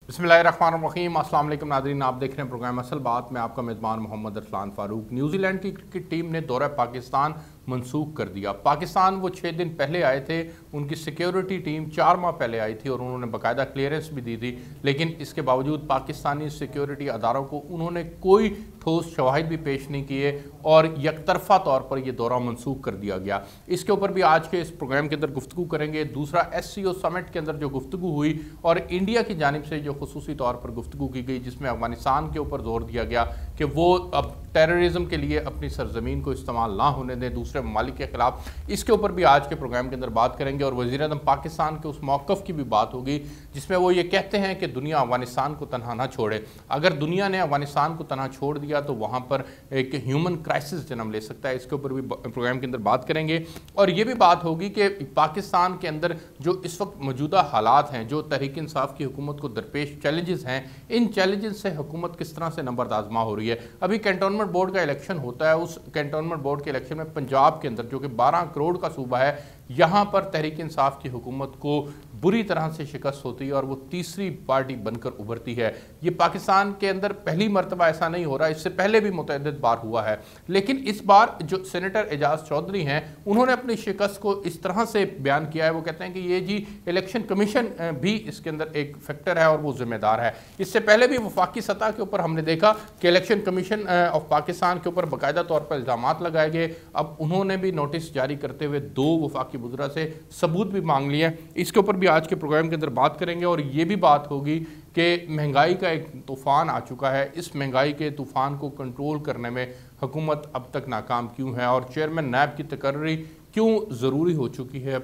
बिस्मिल्लाहिर्रहमानिर्रहीम। अस्सलाम वालेकुम नाज़रीन, आप देख रहे हैं प्रोग्राम असल बात में। आपका मेज़बान मोहम्मद अरसलान फ़ारूक। न्यूजीलैंड की क्रिकेट टीम ने दौरा पाकिस्तान मनसूख कर दिया। पाकिस्तान वो 6 दिन पहले आए थे, उनकी सिक्योरिटी टीम 4 माह पहले आई थी और उन्होंने बाकायदा क्लियरेंस भी दी थी, लेकिन इसके बावजूद पाकिस्तानी सिक्योरिटी अदारों को उन्होंने कोई ठोस शवाहिद भी पेश नहीं किए और यकतरफा तौर पर यह दौरा मनसूख कर दिया गया। इसके ऊपर भी आज के इस प्रोग्राम के अंदर गुफ्तगू करेंगे। दूसरा, SCO समिट के अंदर जो गुफ्तगू हुई और इंडिया की जानिब से जो खुसूसी तौर पर गुफ्तगू की गई, जिसमें अफगानिस्तान के ऊपर जोर दिया गया कि वो अब टेररिज्म के लिए अपनी सरजमीन को इस्तेमाल ना होने दें दूसरे ममालिक के खिलाफ, इसके ऊपर भी आज के प्रोग्राम के अंदर बात करेंगे। और वज़ीर-ए-आज़म पाकिस्तान के उस मौक़िफ़ की भी बात होगी जिसमें वो ये कहते हैं कि दुनिया अफगानिस्तान को तनहा ना छोड़े। अगर दुनिया ने अफगानिस्तान को तनहा छोड़ दिया तो वहाँ पर एक ह्यूमन क्राइसिस जन्म ले सकता है। इसके ऊपर भी प्रोग्राम के अंदर बात करेंगे। और ये भी बात होगी कि पाकिस्तान के अंदर जो इस वक्त मौजूदा हालात हैं, जो तहरीक इंसाफ की हुकूमत को दरपेश चैलेंजेस हैं, इन चैलेंजेस से हुकूमत किस तरह से नंबर आजमा हो रही है। अभी कैंटोनमेंट बोर्ड का इलेक्शन होता है, उस कैंटोनमेंट बोर्ड के इलेक्शन में पंजाब के अंदर जो कि 12 करोड़ का सूबा है, यहाँ पर तहरीक इंसाफ की हुकूमत को बुरी तरह से शिकस्त होती है और वो तीसरी पार्टी बनकर उभरती है। ये पाकिस्तान के अंदर पहली मरतबा ऐसा नहीं हो रहा, इससे पहले भी मुतअद्दिद बार हुआ है, लेकिन इस बार जो सेनेटर एजाज चौधरी हैं उन्होंने अपनी शिकस्त को इस तरह से बयान किया है। वो कहते हैं कि ये जी इलेक्शन कमीशन भी इसके अंदर एक फैक्टर है और वो जिम्मेदार है। इससे पहले भी वफाकी सतह के ऊपर हमने देखा कि इलेक्शन कमीशन ऑफ पाकिस्तान के ऊपर बाकायदा तौर पर इल्ज़ामात लगाए गए। अब उन्होंने भी नोटिस जारी करते हुए 2 वफाकी बुज़रा से सबूत भी मांग लिए हैं। इसके ऊपर भी आज के प्रोग्राम के अंदर बात करेंगे। और ये भी बात होगी कि महंगाई का एक तूफ़ान आ चुका है, इस महंगाई के तूफ़ान को कंट्रोल करने में हुकूमत अब तक नाकाम क्यों है और चेयरमैन नैब की तकर्री क्यों ज़रूरी हो चुकी है,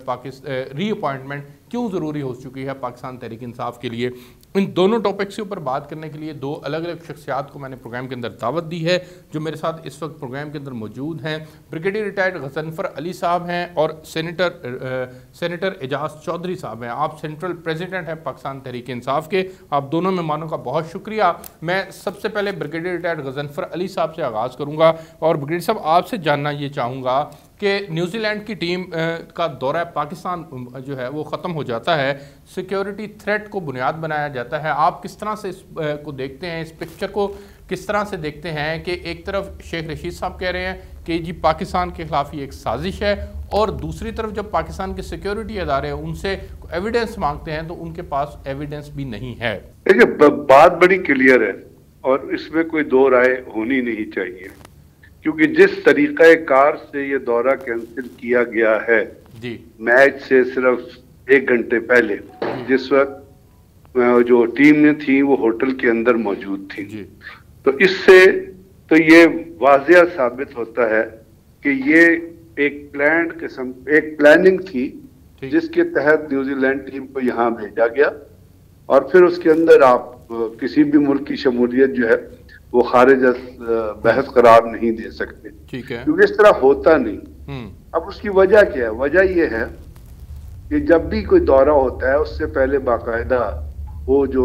रीअपॉइंटमेंट क्यों ज़रूरी हो चुकी है पाकिस्तान तहरीक इंसाफ के लिए। इन दोनों टॉपिक्स के ऊपर बात करने के लिए 2 अलग अलग शख्सियात को मैंने प्रोग्राम के अंदर दावत दी है, जो मेरे साथ इस वक्त प्रोग्राम के अंदर मौजूद हैं। ब्रिगेडियर रिटायर्ड गजनफर अली साहब हैं और सेनेटर एजाज चौधरी साहब हैं। आप सेंट्रल प्रेसिडेंट हैं पाकिस्तान तहरीक इंसाफ के। आप दोनों मेहमानों का बहुत शुक्रिया। मैं सबसे पहले ब्रिगेडियर रिटायर्ड गजनफर अली साहब से आगाज़ करूँगा और ब्रिगेडियर साहब आपसे जानना ये चाहूँगा कि न्यूजीलैंड की टीम का दौरा पाकिस्तान जो है वो ख़त्म हो जाता है, सिक्योरिटी थ्रेट को बुनियाद बनाया जाता है। आप किस तरह से को देखते हैं, इस पिक्चर को किस तरह से देखते हैं कि एक तरफ शेख रशीद साहब कह रहे हैं कि जी पाकिस्तान के खिलाफ ये एक साजिश है और दूसरी तरफ जब पाकिस्तान के सिक्योरिटी अदारे उनसे एविडेंस मांगते हैं तो उनके पास एविडेंस भी नहीं है। देखिए, बात बड़ी क्लियर है और इसमें कोई 2 राय होनी नहीं चाहिए, क्योंकि जिस तरीका कार से ये दौरा कैंसिल किया गया है जी, मैच से सिर्फ 1 घंटे पहले, जिस वक्त जो टीम ने थी वो होटल के अंदर मौजूद थी जी। तो इससे तो ये वाज़िया साबित होता है कि ये एक प्लानिंग थी जिसके तहत न्यूजीलैंड टीम को यहाँ भेजा गया और फिर उसके अंदर आप किसी भी मुल्क की शमूलियत जो है वो खारिज बहस करार नहीं दे सकते, ठीक है, क्योंकि इस तरह होता नहीं। अब उसकी वजह क्या है? वजह यह है कि जब भी कोई दौरा होता है उससे पहले बाकायदा वो जो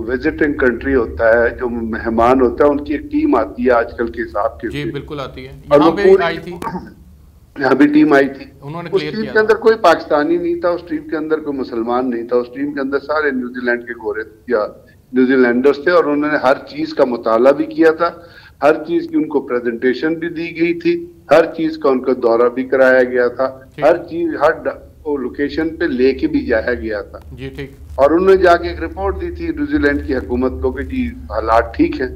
विजिटिंग कंट्री होता है, जो मेहमान होता है, उनकी एक टीम आती है आजकल के हिसाब के। जी बिल्कुल आती है, यहाँ पे आई थी, यहाँ भी टीम आई थी। उन्होंने उस टीम के अंदर कोई पाकिस्तानी नहीं था, उस टीम के अंदर कोई मुसलमान नहीं था, उस टीम के अंदर सारे न्यूजीलैंड के गोरे या न्यूजीलैंडर्स थे और उन्होंने हर चीज का मुताला भी किया था, हर चीज की उनको प्रेजेंटेशन भी दी गई थी, हर चीज का उनका दौरा भी कराया गया था, हर चीज हर लोकेशन पे लेके भी जाया गया था जी, ठीक। और उन्होंने जाके एक रिपोर्ट दी थी न्यूजीलैंड की हुकूमत को कि जी हालात ठीक है।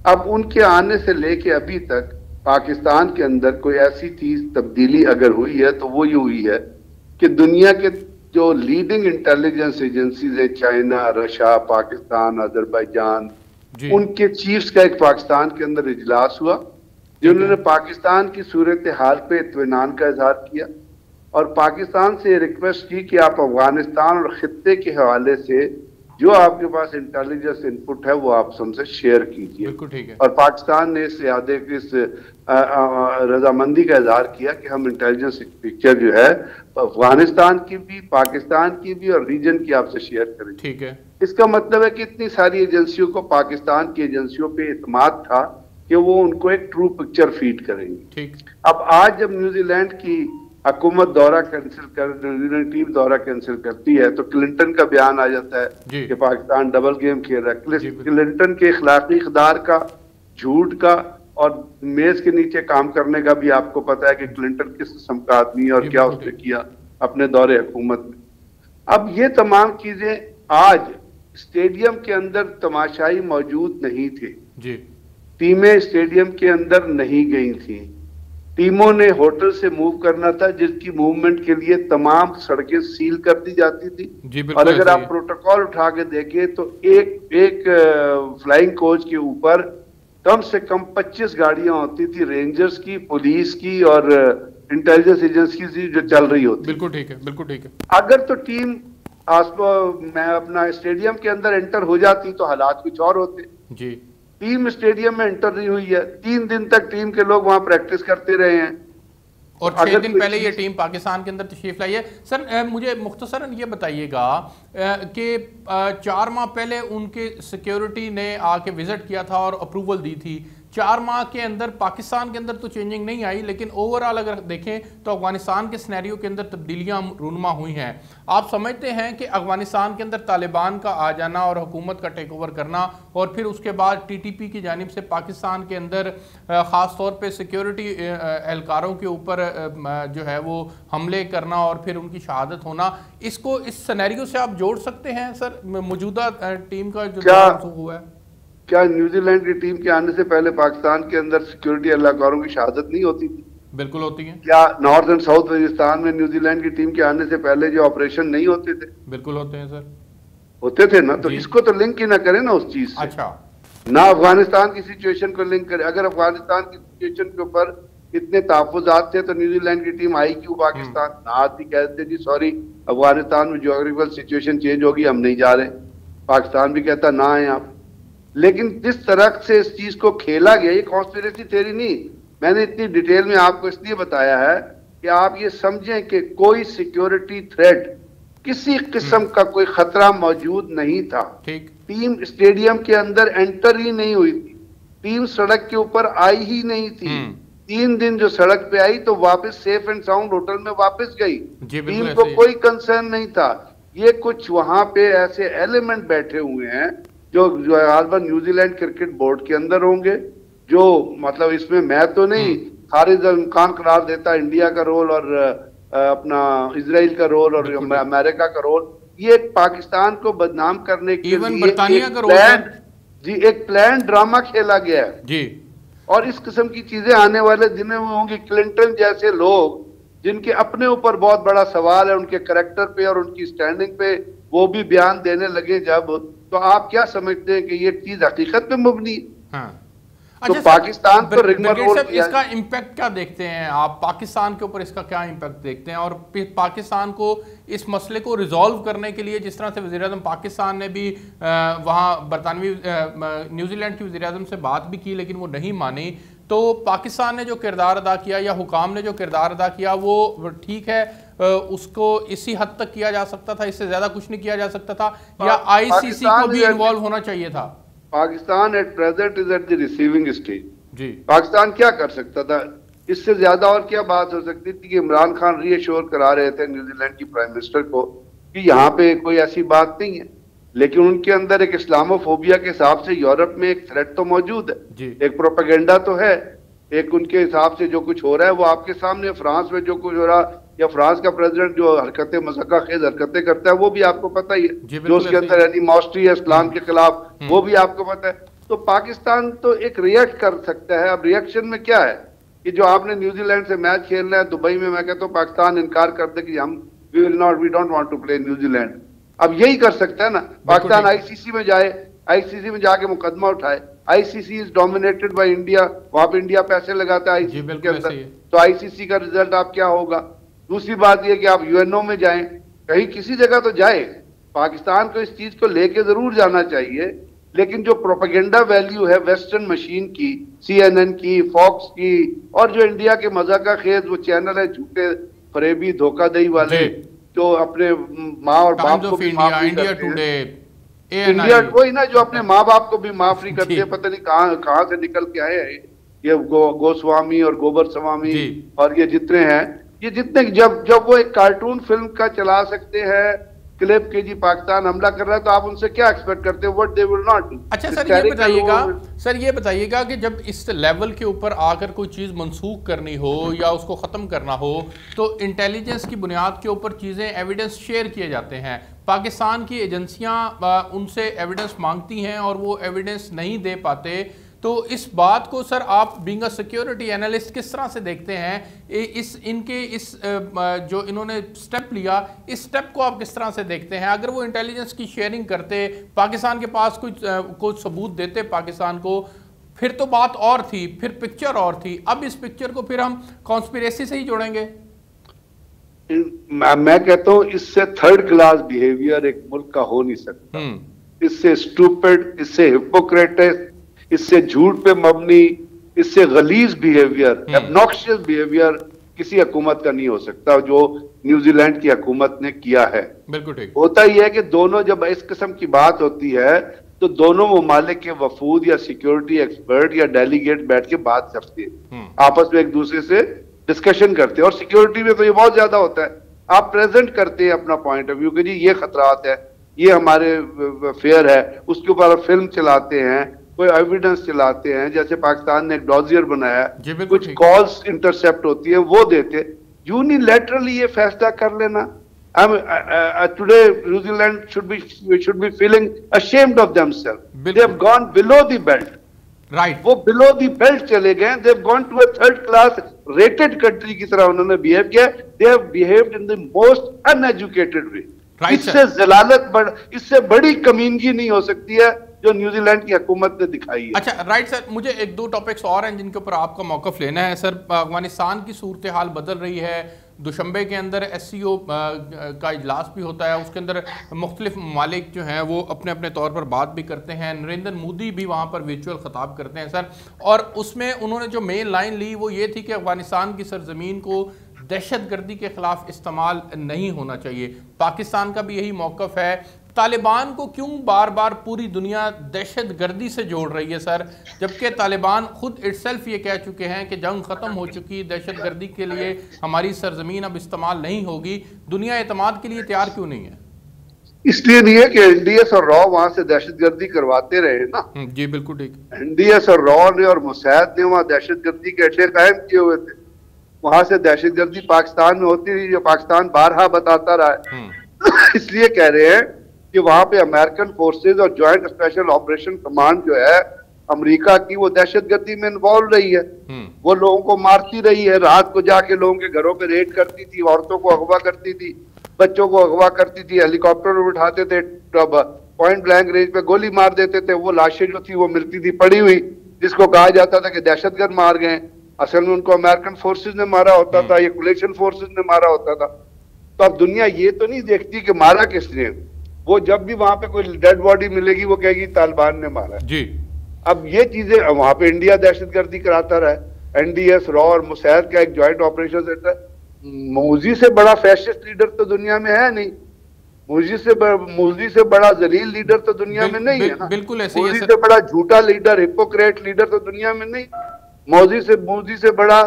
अब उनके आने से लेके अभी तक पाकिस्तान के अंदर कोई ऐसी चीज तब्दीली अगर हुई है तो वो ये हुई है कि दुनिया के जो लीडिंग इंटेलिजेंस एजेंसीज है, चाइना, रशिया, पाकिस्तान, अजरबैजान, उनके चीफ्स का एक पाकिस्तान के अंदर इजलास हुआ, जिन्होंने पाकिस्तान की सूरत हाल पे इत्मीनान का इजहार किया और पाकिस्तान से रिक्वेस्ट की कि आप अफगानिस्तान और खित्ते के हवाले से जो आपके पास इंटेलिजेंस इनपुट है वो आप हमसे शेयर कीजिए। और पाकिस्तान ने इस रजामंदी का इजहार किया कि हम इंटेलिजेंस पिक्चर जो है अफगानिस्तान की भी, पाकिस्तान की भी और रीजन की आपसे शेयर करें। ठीक है, इसका मतलब है कि इतनी सारी एजेंसियों को पाकिस्तान की एजेंसियों पे इत्मीनान था कि वो उनको एक ट्रू पिक्चर फीड करेंगे। ठीक। अब आज जब न्यूजीलैंड की हुकूमत दौरा कैंसिल कर, टीम दौरा कैंसिल करती है, तो क्लिंटन का बयान आ जाता है कि पाकिस्तान डबल गेम खेल रहा है। क्लिंटन के इखलाकी इक़दार का, झूठ का और मेज के नीचे काम करने का भी आपको पता है कि क्लिंटन किस किस्म का आदमी है और क्या उसने किया अपने दौरे हुकूमत में। अब ये तमाम चीजें आज स्टेडियम के अंदर तमाशाई मौजूद नहीं थे जी। टीमें स्टेडियम के अंदर नहीं गई थी। टीमों ने होटल से मूव करना था, जिसकी मूवमेंट के लिए तमाम सड़कें सील कर दी जाती थी। और अगर आप प्रोटोकॉल उठा के देखें तो एक फ्लाइंग कोच के ऊपर कम से कम 25 गाड़ियां होती थी, रेंजर्स की, पुलिस की और इंटेलिजेंस एजेंसी की जो चल रही होती। बिल्कुल ठीक है, बिल्कुल ठीक है। अगर तो टीम मैं अपना स्टेडियम के अंदर एंटर हो जाती तो हालात कुछ और होते जी। टीम स्टेडियम में एंटर नहीं हुई है, 3 दिन तक टीम के लोग वहां प्रैक्टिस करते रहे हैं और 6 दिन पहले ये टीम पाकिस्तान के अंदर तशरीफ लाई है। सर मुझे मुख्तसरन ये बताइएगा कि 4 माह पहले उनके सिक्योरिटी ने आके विजिट किया था और अप्रूवल दी थी। 4 माह के अंदर पाकिस्तान के अंदर तो चेंजिंग नहीं आई, लेकिन ओवरऑल अगर देखें तो अफगानिस्तान के सिनेरियो के अंदर तब्दीलियां रूनुमा हुई हैं। आप समझते हैं कि अफगानिस्तान के अंदर तालिबान का आ जाना और हुकूमत का टेक ओवर करना और फिर उसके बाद TTP की जानिब से पाकिस्तान के अंदर ख़ास तौर पे सिक्योरिटी एहलकारों के ऊपर जो है वो हमले करना और फिर उनकी शहादत होना, इसको इस सिनेरियो से आप जोड़ सकते हैं सर मौजूदा टीम का जो हुआ है? क्या न्यूजीलैंड की टीम के आने से पहले पाकिस्तान के अंदर सिक्योरिटी एहलकारों की शहादत नहीं होती थी? बिल्कुल होती है। क्या नॉर्थ एंड साउथ वजीरिस्तान में न्यूजीलैंड की टीम के आने से पहले जो ऑपरेशन नहीं होते थे? बिल्कुल होते हैं सर, होते थे ना। तो इसको तो लिंक ही ना करें ना उस चीज से। अच्छा, ना अफगानिस्तान की सिचुएशन को लिंक करे। अगर अफगानिस्तान की सिचुएशन के ऊपर इतने तहफुजात थे तो न्यूजीलैंड की टीम आई क्यों पाकिस्तान? ना आती, कहते जी सॉरी अफगानिस्तान में ज्योग्राफिकल सिचुएशन चेंज होगी, हम नहीं जा रहे। पाकिस्तान भी कहता ना आए आप। लेकिन जिस तरह से इस चीज को खेला गया, ये कॉन्स्पिरेसी थ्योरी नहीं, मैंने इतनी डिटेल में आपको इसलिए बताया है कि आप ये समझें कि कोई सिक्योरिटी थ्रेट, किसी किस्म का कोई खतरा मौजूद नहीं था। टीम स्टेडियम के अंदर एंटर ही नहीं हुई थी, टीम सड़क के ऊपर आई ही नहीं थी। 3 दिन जो सड़क पे आई तो वापस सेफ एंड साउंड होटल में वापस गई। टीम को कोई कंसर्न नहीं था। ये कुछ वहां पे ऐसे एलिमेंट बैठे हुए हैं जो न्यूजीलैंड क्रिकेट बोर्ड के अंदर होंगे, जो मतलब इसमें मैं तो नहीं, खारिज इम्कान करार देता इंडिया का रोल और अपना इजराइल का रोल और अमेरिका का रोल। ये पाकिस्तान को बदनाम करने के लिए एक प्लान ड्रामा खेला गया है जी। और इस किस्म की चीजें आने वाले दिनों में होंगी। क्लिंटन जैसे लोग जिनके अपने ऊपर बहुत बड़ा सवाल है उनके करैक्टर पे और उनकी स्टैंडिंग पे, वो भी बयान देने लगे जब, तो आप क्या समझते हैं कि ये चीज हकीकत में मुबनी? हाँ। तो अच्छा, पाकिस्तान तो इसका इम्पैक्ट क्या देखते हैं आप? पाकिस्तान के ऊपर इसका क्या इम्पैक्ट देखते हैं? और पाकिस्तान को इस मसले को रिजॉल्व करने के लिए, जिस तरह से वज़ीर-ए-आज़म पाकिस्तान ने भी वहाँ बरतानवी न्यूजीलैंड की वज़ीर-ए-आज़म से बात भी की लेकिन वो नहीं मानी, तो पाकिस्तान ने जो किरदार अदा किया या हुकाम ने जो किरदार अदा किया वो ठीक है, उसको इसी हद तक किया जा सकता था, इससे ज्यादा कुछ नहीं किया जा सकता था, या ICC को भी इन्वॉल्व होना चाहिए था? Pakistan at present is at the receiving stage ji. Pakistan क्या कर सकता था? इससे ज्यादा और क्या बात हो सकती थी कि इमरान खान रीअश्योर करा रहे थे न्यूजीलैंड की प्राइम मिनिस्टर को कि यहाँ पे कोई ऐसी बात नहीं है, लेकिन उनके अंदर एक इस्लामोफोबिया के हिसाब से यूरोप में एक थ्रेट तो मौजूद है, एक प्रोपेगेंडा तो है, एक उनके हिसाब से जो कुछ हो रहा है वो आपके सामने। फ्रांस में जो कुछ हो रहा, या फ्रांस का प्रेसिडेंट जो हरकतें मज़ाक़ा खेज हरकतें करता है वो भी आपको पता ही है, जो उसके अंदर एनिमोसिटी है इस्लाम के खिलाफ, वो भी आपको पता है। तो पाकिस्तान तो एक रिएक्ट कर सकता है। अब रिएक्शन में क्या है कि जो आपने न्यूजीलैंड से मैच खेलना है दुबई में, मैं कहता हूँ पाकिस्तान इनकार कर दे कि हम we don't want to play New Zealand. अब यही कर सकता है ना, पाकिस्तान ICC में जाए, ICC में जाके मुकदमा उठाए। ICC is dominated by India, वहां पे इंडिया पैसे लगाता है ICC के अंदर, तो ICC का रिजल्ट आप क्या होगा? दूसरी बात यह कि आप UNO में जाएं, कहीं किसी जगह तो जाए। पाकिस्तान को इस चीज को लेके जरूर जाना चाहिए, लेकिन जो प्रोपेगेंडा वैल्यू है वेस्टर्न मशीन की, CNN की, फॉक्स की, और जो इंडिया के मजाका खेज वो चैनल है झूठे फरेबी धोखाधड़ी वाले, जो अपने माँ और बाप को भी माफ नहीं करते, इंडिया वही ना जो अपने माँ बाप को भी माफ नहीं करते, पता नहीं कहाँ से निकल के आए हैं ये गोस्वामी और गोबर स्वामी और ये जितने हैं, ये जितने जब जब वो एक कार्टून फिल्म का चला सकते हैं क्लिप के जी पाकिस्तान हमला कर रहा है, तो आप उनसे क्या एक्सपेक्ट करते हो? What they will not do. अच्छा सर ये बताइएगा कि जब इस लेवल के ऊपर आकर कोई चीज़ मनसूख करनी हो या उसको ख़त्म करना हो तो इंटेलिजेंस की बुनियाद के ऊपर चीज़ें एविडेंस शेयर किए जाते हैं। पाकिस्तान की एजेंसियां उनसे एविडेंस मांगती हैं और वो एविडेंस नहीं दे पाते, तो इस बात को सर आप बीइंग अ सिक्योरिटी एनालिस्ट किस तरह से देखते हैं? जो इन्होंने स्टेप लिया, इस स्टेप को आप किस तरह से देखते हैं? अगर वो इंटेलिजेंस की शेयरिंग करते, पाकिस्तान के पास कुछ सबूत देते पाकिस्तान को, फिर तो बात और थी, फिर पिक्चर और थी। अब इस पिक्चर को फिर हम कॉन्स्पिरेसी से ही जोड़ेंगे। मैं कहता हूं इससे थर्ड क्लास बिहेवियर एक मुल्क का हो नहीं सकता। इससे स्टूपिड, इससे हिपोक्रेटिक, इससे झूठ पे मबनी, इससे गलीज बिहेवियर, एब्नॉक्शियस बिहेवियर किसी हुकूमत का नहीं हो सकता, जो न्यूजीलैंड की हुकूमत ने किया है। बिल्कुल ठीक। होता ही है कि दोनों जब इस किस्म की बात होती है तो दोनों ममालिक के वफूद या सिक्योरिटी एक्सपर्ट या डेलीगेट बैठ के बात करते हैं, आपस में एक दूसरे से डिस्कशन करते हैं। और सिक्योरिटी में तो ये बहुत ज्यादा होता है, आप प्रेजेंट करते हैं अपना पॉइंट ऑफ व्यू कि जी ये खतरात है, ये हमारे फेयर है, उसके ऊपर आप फिल्म चलाते हैं, कोई एविडेंस चलाते हैं। जैसे पाकिस्तान ने एक डॉजियर बनाया, कुछ कॉल्स इंटरसेप्ट होती है, वो देते। यूनिलैटरली ये फैसला कर लेना, today New Zealand should be feeling ashamed of themselves. They have gone below the belt. Right. वो below the belt चले गए, they have gone to a third class rated country की तरह उन्होंने बिहेव किया। They have behaved in the most uneducated way. Right, इससे जलालत इससे बड़ी कमीनगी नहीं हो सकती है जो न्यूजीलैंड की हुकूमत ने दिखाई है। अच्छा राइट सर, मुझे एक दो टॉपिक्स और हैं जिनके ऊपर आपका मौक़िफ़ लेना है। सर, अफगानिस्तान की सूरत हाल बदल रही है। दुशंबे के अंदर SCO का इजलास भी होता है, उसके अंदर मुख्तलिफ ममालिक जो हैं वो अपने अपने तौर पर बात भी करते हैं। नरेंद्र मोदी भी वहाँ पर वर्चुअल ख़ताब करते हैं सर, और उसमें उन्होंने जो मेन लाइन ली वो ये थी कि अफगानिस्तान की सरजमीन को दहशतगर्दी के ख़िलाफ़ इस्तेमाल नहीं होना चाहिए। पाकिस्तान का भी यही मौक़िफ़ है। तालिबान को क्यों बार बार पूरी दुनिया दहशतगर्दी से जोड़ रही है सर, जबकि तालिबान खुद इटसेल्फ ये कह चुके हैं कि जंग ख़त्म हो चुकी, दहशतगर्दी के लिए हमारी सरजमीन अब इस्तेमाल नहीं होगी। दुनिया एतमाद के लिए तैयार क्यों नहीं है? इसलिए नहीं है कि NDS और रॉ वहां से दहशतगर्दी करवाते रहे ना। जी बिल्कुल ठीक। NDS और रॉ ने और मुसैद ने वहां दहशतगर्दी के अड्डे कायम किए हुए थे। वहां से दहशतगर्दी पाकिस्तान में होती रही, जो पाकिस्तान बारहा बताता रहा है। इसलिए कह रहे हैं कि वहां पे अमेरिकन फोर्सेज और ज्वाइंट स्पेशल ऑपरेशन कमांड जो है अमेरिका की, वो दहशतगर्दी में इन्वॉल्व रही है। वो लोगों को मारती रही है, रात को जाके लोगों के घरों पे रेड करती थी, औरतों को अगवा करती थी, बच्चों को अगवा करती थी, हेलीकॉप्टर उठाते थे, पॉइंट ब्लैंक रेंज पे गोली मार देते थे। वो लाशें जो थी वो मिलती थी पड़ी हुई, जिसको कहा जाता था कि दहशतगर्द मार गए। असल में उनको अमेरिकन फोर्सेज ने मारा होता था, ये कोलिशन फोर्सेज ने मारा होता था। तो अब दुनिया ये तो नहीं देखती कि मारा किसने। वो जब भी वहां पे कोई डेड बॉडी मिलेगी वो कहेगी तालिबान ने मारा जी। अब ये चीजें वहां पे इंडिया दहशतगर्दी कराता रहा है। NDS, रॉ और मुसैद का एक ज्वाइंट ऑपरेशन सेंटर। मूजी से बड़ा फैशिस्ट लीडर तो दुनिया में है नहीं, मूजी से बड़ा जलील लीडर तो दुनिया में नहीं है ना। बिल्कुल ऐसे मूजी से बड़ा झूठा लीडर, हिपोक्रेट लीडर तो दुनिया में नहीं। मूजी से बड़ा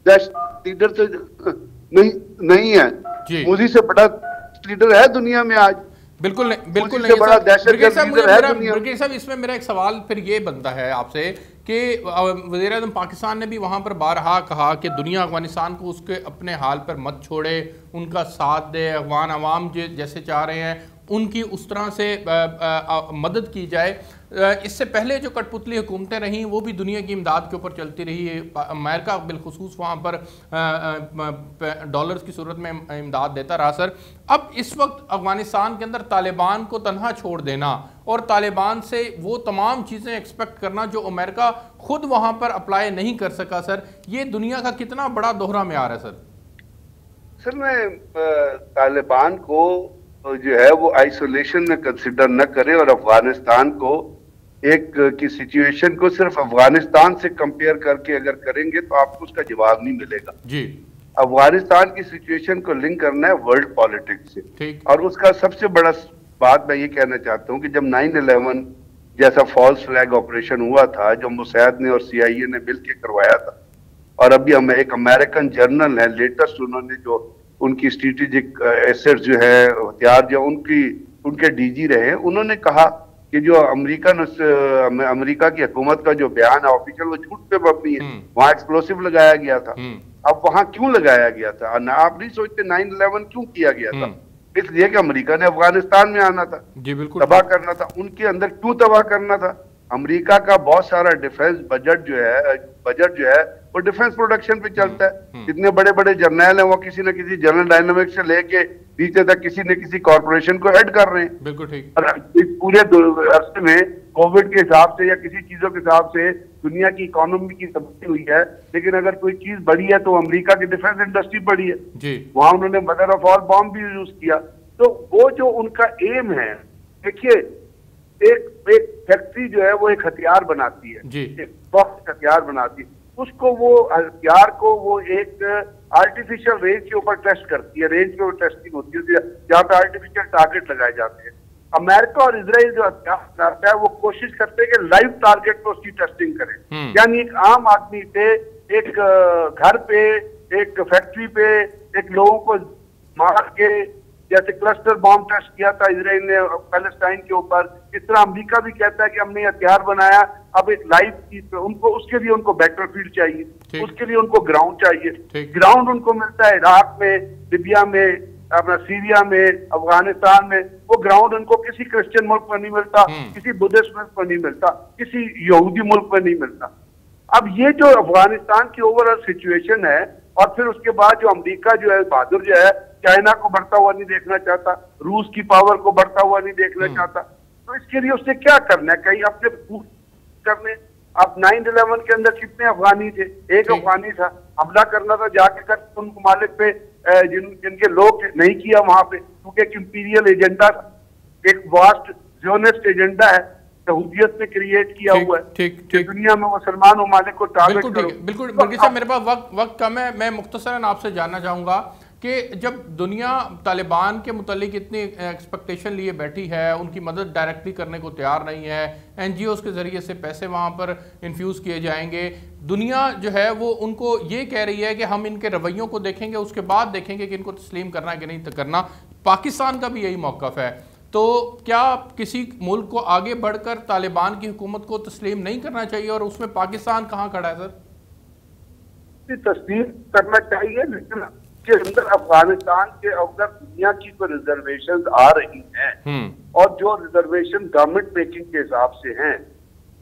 दहशत लीडर तो नहीं है। मूजी से बड़ा लीडर है दुनिया में आज? बिल्कुल नहीं, बिल्कुल नहीं। ब्रिगेड साहब, इसमें मेरा एक सवाल फिर ये बनता है आपसे कि वज़ीर-ए-आज़म पाकिस्तान ने भी वहाँ पर बारहा कहा कि दुनिया अफगानिस्तान को उसके अपने हाल पर मत छोड़े, उनका साथ दे, अफगान अवाम जैसे चाह रहे हैं उनकी उस तरह से मदद की जाए। इससे पहले जो कठपुतली हुकूमतें रहीं वो भी दुनिया की इमदाद के ऊपर चलती रही है। अमेरिका बिलखुसूस वहाँ पर डॉलर्स की सूरत में इमदाद देता रहा सर। अब इस वक्त अफगानिस्तान के अंदर तालिबान को तन्हा छोड़ देना और तालिबान से वो तमाम चीज़ें एक्सपेक्ट करना जो अमेरिका खुद वहाँ पर अप्लाई नहीं कर सका सर, ये दुनिया का कितना बड़ा दोहरा म्यार है सर? सर, मैं तालिबान को जो है वो आइसोलेशन में कंसिडर न करे और अफगानिस्तान को एक की सिचुएशन को सिर्फ अफगानिस्तान से कंपेयर करके अगर करेंगे तो आपको उसका जवाब नहीं मिलेगा जी। अफगानिस्तान की सिचुएशन को लिंक करना है वर्ल्ड पॉलिटिक्स से, और उसका सबसे बड़ा बात मैं ये कहना चाहता हूँ कि जब 9/11 जैसा फॉल्स फ्लैग ऑपरेशन हुआ था जो मुसैद ने और CIA ने मिलकर करवाया था, और अभी हम एक अमेरिकन जर्नल है लेटेस्ट, उन्होंने जो उनकी स्ट्रेटेजिक एसेट्स जो है हथियार जो उनके डीजी रहे, उन्होंने कहा कि जो अमेरिका की हुकूमत का जो बयान है ऑफिशियल, वो झूठ पे मबनी है। वहां एक्सप्लोसिव लगाया गया था। अब वहां क्यों लगाया गया था? आप नहीं सोचते 9/11 क्यों किया गया था? इसलिए कि अमेरिका ने अफगानिस्तान में आना था, जी बिल्कुल, तबाह करना था। उनके अंदर क्यों तबाह करना था? अमेरिका का बहुत सारा डिफेंस बजट जो है वो डिफेंस प्रोडक्शन पे चलता है। जितने बड़े बड़े जर्नल हैं वो किसी न किसी जनरल डायनामिक्स से लेके नीचे तक किसी न किसी कॉर्पोरेशन को हेड कर रहे हैं। बिल्कुल ठीक। इस पूरे अरसे में कोविड के हिसाब से या किसी चीजों के हिसाब से दुनिया की इकोनॉमी की तबाही हुई है, लेकिन अगर कोई चीज बढ़ी है तो अमेरिका की डिफेंस इंडस्ट्री बढ़ी है जी। वहां उन्होंने मदर ऑफ ऑल बॉम्ब भी यूज किया। तो वो जो उनका एम है, देखिए एक फैक्ट्री जो है वो एक हथियार बनाती है जी, एक सॉफ्ट हथियार बनाती है। उसको वो हथियार को वो एक आर्टिफिशियल रेंज के ऊपर टेस्ट करती है, रेंज के ऊपर टेस्टिंग होती है जहाँ पे आर्टिफिशियल टारगेट लगाए जाते हैं। अमेरिका और इजराइल जो हथियार बनाता है वो कोशिश करते हैं कि लाइव टारगेट पे उसकी टेस्टिंग करें। यानी एक आम आदमी पे, एक घर पे, एक फैक्ट्री पे, एक लोगों को मार के, जैसे क्लस्टर बॉम्ब टेस्ट किया था इजराइल ने पैलेस्टाइन के ऊपर, इस तरह अमेरिका भी कहता है कि हमने हथियार बनाया। अब एक लाइव चीज पे उनको, उसके लिए उनको बैटलफील्ड चाहिए, उसके लिए उनको ग्राउंड चाहिए। ग्राउंड उनको मिलता है इराक में, लिबिया में, अपना सीरिया में, अफगानिस्तान में। वो ग्राउंड उनको किसी क्रिश्चियन मुल्क में नहीं मिलता, किसी बुद्धिस्ट मुल्क में नहीं मिलता, किसी यहूदी मुल्क में नहीं मिलता। अब ये जो अफगानिस्तान की ओवरऑल सिचुएशन है, और फिर उसके बाद जो अमेरिका जो है बहादुर जो है, चाइना को बढ़ता हुआ नहीं देखना चाहता, रूस की पावर को बढ़ता हुआ नहीं देखना चाहता, तो इसके लिए उससे क्या करना है? कहीं अपने करने। अब 9/11 के अंदर कितने अफगानी थे? एक अफगानी था। हमला करना था जाके कर उन ममालिक पे जिनके लोग नहीं किया वहां पे, क्योंकि एक इंपीरियल एजेंडा था, एक वास्ट ज़ियोनिस्ट एजेंडा है यहूदियत ने क्रिएट किया हुआ है। ठीक दुनिया में मुसलमान ममालिक को टारगेट करो। बिल्कुल बल्कि साहब, मेरे पास वक्त कम है। मैं मुख्तसरन आपसे जानना चाहूंगा कि जब दुनिया तालिबान के मुतालिक इतनी एक्सपेक्टेशन लिए बैठी है, उनकी मदद डायरेक्टली करने को तैयार नहीं है, NGOs के ज़रिए से पैसे वहाँ पर इन्फ्यूज़ किए जाएंगे, दुनिया जो है वो उनको ये कह रही है कि हम इनके रवैयों को देखेंगे, उसके बाद देखेंगे कि इनको तस्लीम करना है कि नहीं करना। पाकिस्तान का भी यही मौक़िफ़ है। तो क्या किसी मुल्क को आगे बढ़कर तालिबान की हुकूमत को तस्लीम नहीं करना चाहिए, और उसमें पाकिस्तान कहाँ खड़ा है सर? तस्लीम करना चाहिए, लेकिन के अंदर अफगानिस्तान के अंदर दुनिया की जो रिजर्वेशन आ रही हैं और जो रिजर्वेशन गवर्नमेंट मेकिंग के हिसाब से हैं,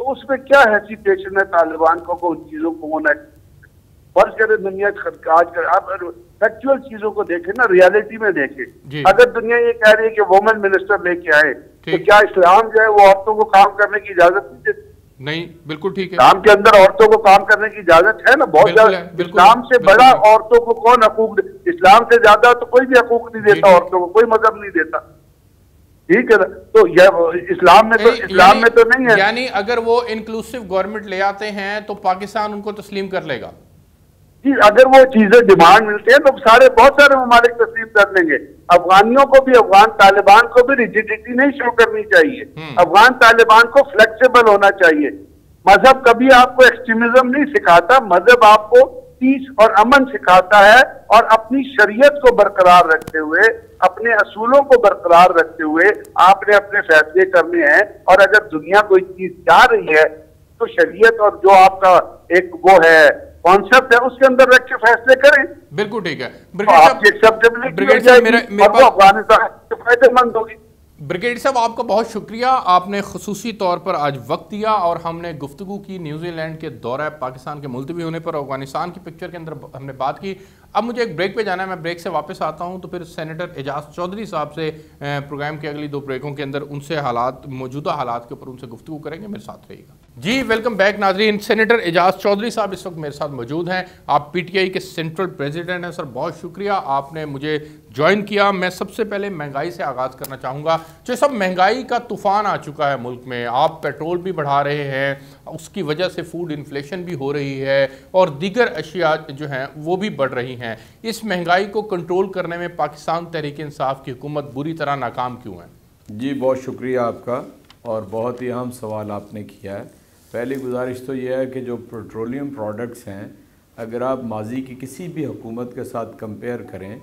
तो उसमें क्या हेसिटेशन है तालिबान को उन चीजों को होना? फर्ज करें दुनिया आज आप फैक्चुअल चीजों को देखें ना, रियलिटी में देखें। अगर दुनिया ये कह रही है कि वुमेन मिनिस्टर लेके आए, तो क्या इस्लाम जो है वो औरतों को काम करने की इजाजत नहीं देती? नहीं, बिल्कुल ठीक है। इस्लाम के अंदर औरतों को काम करने की इजाजत है ना, बहुत ज्यादा। इस्लाम से बड़ा औरतों को कौन हकूक, इस्लाम से ज्यादा तो कोई भी हकूक नहीं देता औरतों को, कोई मजहब नहीं देता। ठीक है ना? तो यह इस्लाम में तो नहीं है। यानी अगर वो इंक्लूसिव गवर्नमेंट ले आते हैं तो पाकिस्तान उनको तस्लीम कर लेगा? जी, अगर वो चीजें डिमांड मिलते हैं तो बहुत सारे ममालिक तस्लीम कर लेंगे। अफगानियों को भी, अफगान तालिबान को भी रिजिडिटी नहीं शो करनी चाहिए। अफगान तालिबान को फ्लेक्सिबल होना चाहिए। मजहब कभी आपको एक्सट्रीमिज्म नहीं सिखाता, मजहब आपको पीस और अमन सिखाता है, और अपनी शरीयत को बरकरार रखते हुए, अपने असूलों को बरकरार रखते हुए आपने अपने फैसले करने हैं। और अगर दुनिया कोई चीज चाह रही है तो शरीयत और जो आपका एक वो है कॉन्सेप्ट है, उसके अंदर रख के फैसले करें। बिल्कुल ठीक है। अफगानिस्तान फायदेमंद होगी। ब्रिगेडियर साहब, आपका बहुत शुक्रिया, आपने खुसूसी तौर पर आज वक्त दिया और हमने गुफ्तगू की न्यूजीलैंड के दौरा पाकिस्तान के मुलतवी होने पर, अफगानिस्तान की पिक्चर के अंदर हमने बात की। अब मुझे एक ब्रेक पे जाना है, मैं ब्रेक से वापस आता हूं तो फिर सेनेटर एजाज चौधरी साहब से प्रोग्राम के अगली 2 ब्रेकों के अंदर उनसे मौजूदा हालात के ऊपर उनसे गुफ्तगू करेंगे। मेरे साथ रहिएगा जी। वेलकम बैक नाजरीन। सेनेटर एजाज चौधरी साहब इस वक्त मेरे साथ मौजूद हैं। आप PTI के सेंट्रल प्रेसिडेंट हैं। सर, बहुत शुक्रिया, आपने मुझे ज्वाइन किया। मैं सबसे पहले महंगाई से आगाज़ करना चाहूँगा। जो सब महंगाई का तूफ़ान आ चुका है मुल्क में, आप पेट्रोल भी बढ़ा रहे हैं, उसकी वजह से फूड इन्फ्लेशन भी हो रही है और दीगर अशिया जो हैं वो भी बढ़ रही हैं। इस महंगाई को कंट्रोल करने में पाकिस्तान तहरीक इंसाफ की हुकूमत बुरी तरह नाकाम क्यों है? जी, बहुत शुक्रिया आपका, और बहुत ही अहम सवाल आपने किया है। पहली गुजारिश तो यह है कि जो पेट्रोलियम प्रोडक्ट्स हैं अगर आप माजी की किसी भी हुकूमत के साथ कंपेयर करें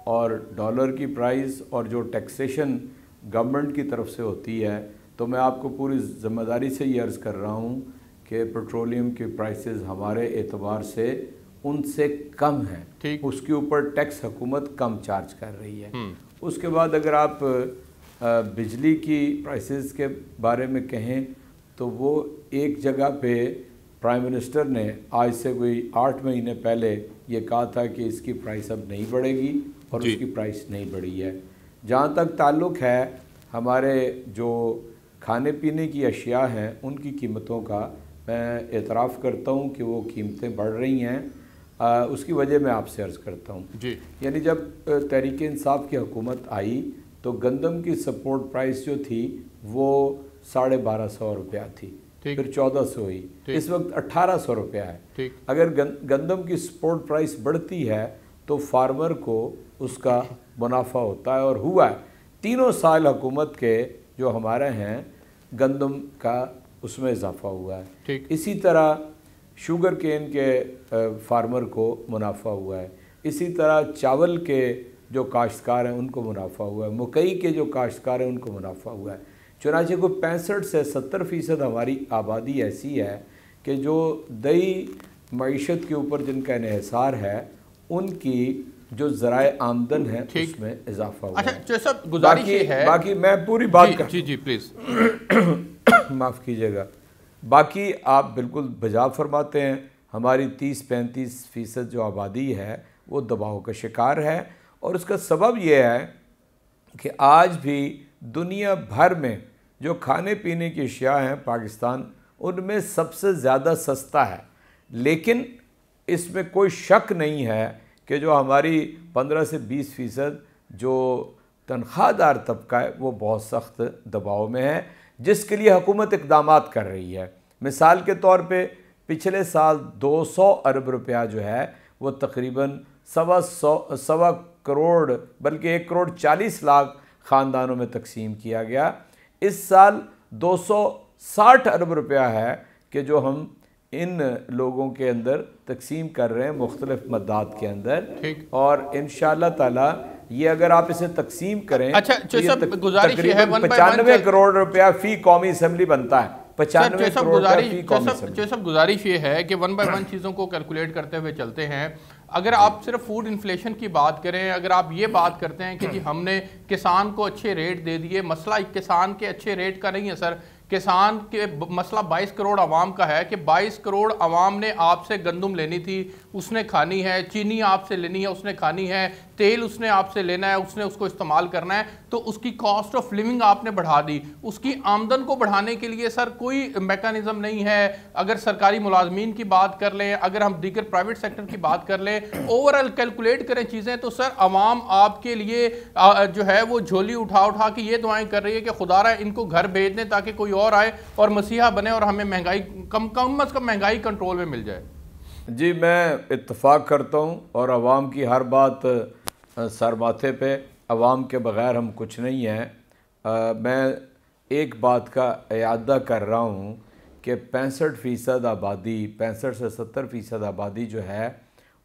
और डॉलर की प्राइस और जो टैक्सेशन गवर्नमेंट की तरफ से होती है, तो मैं आपको पूरी ज़िम्मेदारी से ये अर्ज़ कर रहा हूँ कि पेट्रोलियम की प्राइसेस हमारे एतबार से उनसे कम है। उसके ऊपर टैक्स हुकूमत कम चार्ज कर रही है। उसके बाद अगर आप बिजली की प्राइसेस के बारे में कहें तो वो एक जगह पे प्राइम मिनिस्टर ने आज से कोई 8 महीने पहले ये कहा था कि इसकी प्राइस अब नहीं बढ़ेगी और उसकी प्राइस नहीं बढ़ी है। जहाँ तक ताल्लुक़ है हमारे जो खाने पीने की अशिया हैं उनकी कीमतों का, मैं एतराफ़ करता हूँ कि वो कीमतें बढ़ रही हैं। उसकी वजह मैं आपसे अर्ज़ करता हूँ जी। यानी जब तहरीक इंसाफ की हुकूमत आई तो गंदम की सपोर्ट प्राइस जो थी वो 1250 रुपया थी, फिर 1400 हुई, इस वक्त 1800 रुपया है। अगर गंदम की सपोर्ट प्राइस बढ़ती है तो फार्मर को उसका मुनाफा होता है और हुआ है। 3 साल हुकूमत के जो हमारे हैं गंदम का उसमें इजाफा हुआ है। इसी तरह शुगर केन के फार्मर को मुनाफा हुआ है। इसी तरह चावल के जो काश्तकार हैं उनको मुनाफा हुआ है। मकई के जो काश्तकार हैं उनको मुनाफा हुआ है। चुनांचे को 65 से 70% हमारी आबादी ऐसी है कि जो दही मईशत के ऊपर जिनका इन्हिसार है उनकी जो ज़राए आमदन है उसमें इजाफा हुआ है। अच्छा सब गुजारिश है, बाकी मैं पूरी बात कर जी प्लीज़ माफ़ कीजिएगा। बाकी आप बिल्कुल बजा फरमाते हैं। हमारी 30-35% जो आबादी है वो दबाव का शिकार है और उसका सबब यह है कि आज भी दुनिया भर में जो खाने पीने की अशिया हैं पाकिस्तान उनमें सबसे ज़्यादा सस्ता है। लेकिन इसमें कोई शक नहीं है कि जो हमारी 15 से 20% जो तनख्वाहदार तबका है वो बहुत सख्त दबाव में है, जिसके लिए हुकूमत इक़दामात कर रही है। मिसाल के तौर पे पिछले साल 200 अरब रुपया जो है वो तकरीबन 1.25 करोड़ बल्कि 1.40 करोड़ ख़ानदानों में तकसीम किया गया। इस साल 260 अरब रुपया है कि जो हम इन लोगों के अंदर तकसीम कर रहे हैं मुख्तलिफ मद्दात के अंदर, और इंशाअल्लाह ताला ये अगर आप इसे तकसीम करें तो ये तकरीबन 95 करोड़ रुपया फ़ी कौमी असम्बली बनता है। 95 करोड़ सब गुजारिश ये है कि 1 बाय 1 चीज़ों को कैलकुलेट करते हुए चलते हैं। अगर आप सिर्फ फूड इन्फ्लेशन की बात करें, अगर आप ये बात करते हैं कि जी हमने किसान को अच्छे रेट दे दिए, मसला किसान के अच्छे रेट का नहीं है सर, किसान के मसला 22 करोड़ आवाम का है कि 22 करोड़ आवाम ने आपसे गंदम लेनी थी, उसने खानी है, चीनी आपसे लेनी है, उसने खानी है, तेल उसने आपसे लेना है, उसने उसको इस्तेमाल करना है, तो उसकी कॉस्ट ऑफ लिविंग आपने बढ़ा दी। उसकी आमदन को बढ़ाने के लिए सर कोई मेकानिज़म नहीं है। अगर सरकारी मुलाजमीन की बात कर लें, अगर हम दीगर प्राइवेट सेक्टर की बात कर लें, ओवरऑल कैलकुलेट करें चीज़ें, तो सर आवाम आपके लिए जो है वो झोली उठा उठा के ये दुआएं कर रही है कि खुदारा इनको घर भेज दें ताकि कोई और आए और मसीहा बने और हमें महंगाई कम से कम महंगाई कंट्रोल में मिल जाए। जी मैं इत्तफाक करता हूँ और आवाम की हर बात सर माथे पे, आवाम के बग़ैर हम कुछ नहीं हैं। मैं एक बात का इयादा कर रहा हूँ कि 65% आबादी, 65 से 70% आबादी जो है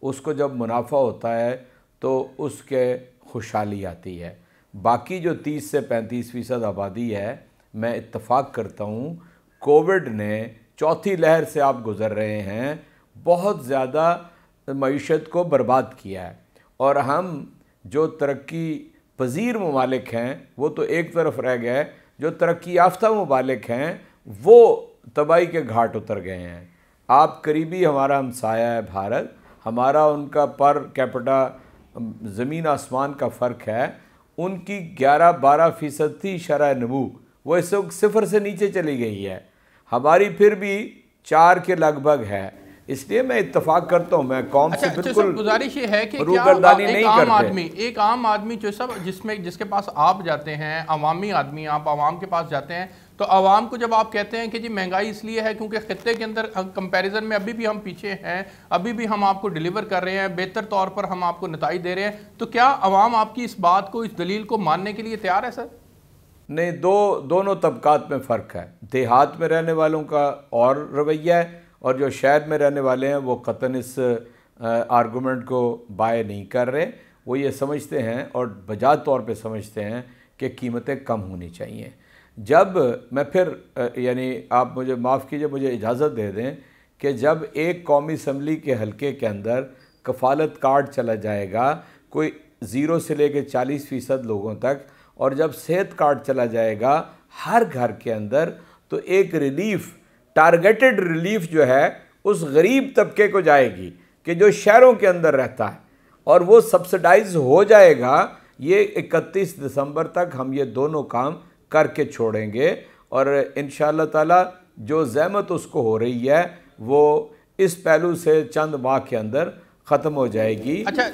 उसको जब मुनाफा होता है तो उसके खुशहाली आती है। बाकी जो 30 से 35% आबादी है, मैं इत्तफाक करता हूँ कोविड ने, चौथी लहर से आप गुज़र रहे हैं, बहुत ज़्यादा मईशत को बर्बाद किया है। और हम जो तरक्की पजीर ममालिक हैं वो तो एक तरफ रह गए, जो तरक्की याफ्ता ममालिक हैं वो तबाही के घाट उतर गए हैं। आप करीबी हमारा हमसाया है भारत, हमारा उनका पर कैपिटा ज़मीन आसमान का फ़र्क है। उनकी 11-12% थी शरह नमू, वो इस वक्त 0 से नीचे चली गई है, हमारी फिर भी 4 के लगभग है। इसलिए मैं इत्तफाक करता हूँ, मैं कौम से बिल्कुल गुजारिश ये है कि एक आम आदमी जो सब जिसके पास आप जाते हैं, अवामी आदमी, आप आवाम के पास जाते हैं, तो आवाम को जब आप कहते हैं कि जी महंगाई इसलिए है क्योंकि खित्ते के अंदर कंपैरिजन में अभी भी हम पीछे हैं, अभी भी हम आपको डिलीवर कर रहे हैं, बेहतर तौर पर हम आपको नताइज दे रहे हैं, तो क्या आवाम आपकी इस बात को, इस दलील को मानने के लिए तैयार है सर? नहीं, दोनों तबकात में फ़र्क है। देहात में रहने वालों का और रवैया है और जो शहर में रहने वाले हैं वो कतन इस आर्गूमेंट को बाय नहीं कर रहे। वो ये समझते हैं और बजाज तौर पे समझते हैं कि कीमतें कम होनी चाहिए। जब मैं फिर यानी आप मुझे माफ़ कीजिए, मुझे इजाज़त दे दें कि जब एक कौमी असम्बली के हलके के अंदर कफ़ालत कार्ड चला जाएगा कोई 0 से लेकर 40% लोगों तक, और जब सेहत कार्ड चला जाएगा हर घर के अंदर, तो एक रिलीफ, टारगेटेड रिलीफ जो है उस गरीब तबके को जाएगी कि जो शहरों के अंदर रहता है, और वो सब्सिडाइज हो जाएगा। ये 31 दिसंबर तक हम ये दोनों काम करके छोड़ेंगे और इंशाअल्लाह ताला जो ज़हमत उसको हो रही है वो इस पहलू से चंद माह के अंदर ख़त्म हो जाएगी। अच्छा,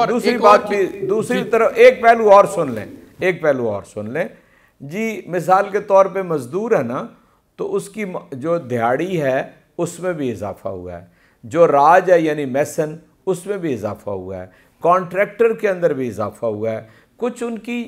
दूसरी बात भी, दूसरी तरफ एक पहलू और सुन लें, एक पहलू और सुन लें जी। मिसाल के तौर पे मज़दूर है ना, तो उसकी जो दिहाड़ी है उसमें भी इजाफा हुआ है, जो राज है यानी मैसन उसमें भी इजाफा हुआ है, कॉन्ट्रैक्टर के अंदर भी इजाफा हुआ है, कुछ उनकी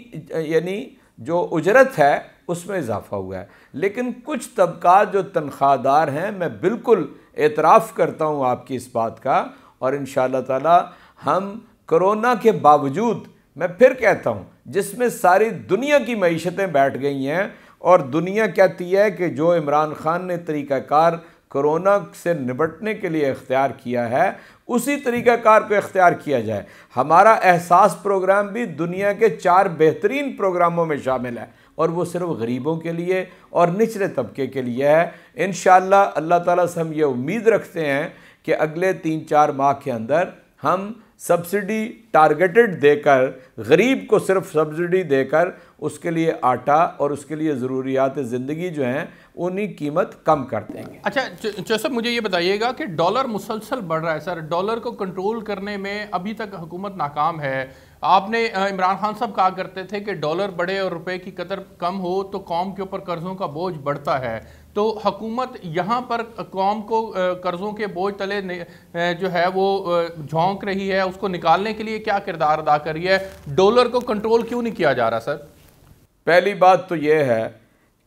यानी जो उजरत है उसमें इजाफा हुआ है। लेकिन कुछ तबका जो तनख्वाहदार हैं, मैं बिल्कुल एतराफ़ करता हूँ आपकी इस बात का, और इंशाअल्लाह ताला हम कोरोना के बावजूद, मैं फिर कहता हूँ, जिसमें सारी दुनिया की मईशतें बैठ गई हैं और दुनिया कहती है कि जो इमरान खान ने तरीक़ाकार कोरोना से निपटने के लिए इख्तियार किया है उसी तरीक़ाकार को इख्तियार किया जाए। हमारा एहसास प्रोग्राम भी दुनिया के 4 बेहतरीन प्रोग्रामों में शामिल है, और वो सिर्फ गरीबों के लिए और निचले तबके के लिए है। इंशाअल्लाह अल्लाह ताला से हम ये उम्मीद रखते हैं कि अगले 3-4 माह के अंदर हम सब्सिडी टारगेटेड देकर, गरीब को सिर्फ सब्सिडी देकर उसके लिए आटा और उसके लिए ज़रूरियात ज़िंदगी जो हैं उन्हीं कीमत कम कर देंगे। अच्छा जोसेफ, मुझे ये बताइएगा कि डॉलर मुसलसल बढ़ रहा है सर, डॉलर को कंट्रोल करने में अभी तक हुकूमत नाकाम है। आपने इमरान खान साहब कहा करते थे कि डॉलर बढ़े और रुपए की कदर कम हो तो कौम के ऊपर कर्ज़ों का बोझ बढ़ता है, तो हुकूमत यहाँ पर कौम को कर्ज़ों के बोझ तले जो है वो झोंक रही है, उसको निकालने के लिए क्या किरदार अदा कर रही है? डॉलर को कंट्रोल क्यों नहीं किया जा रहा सर? पहली बात तो ये है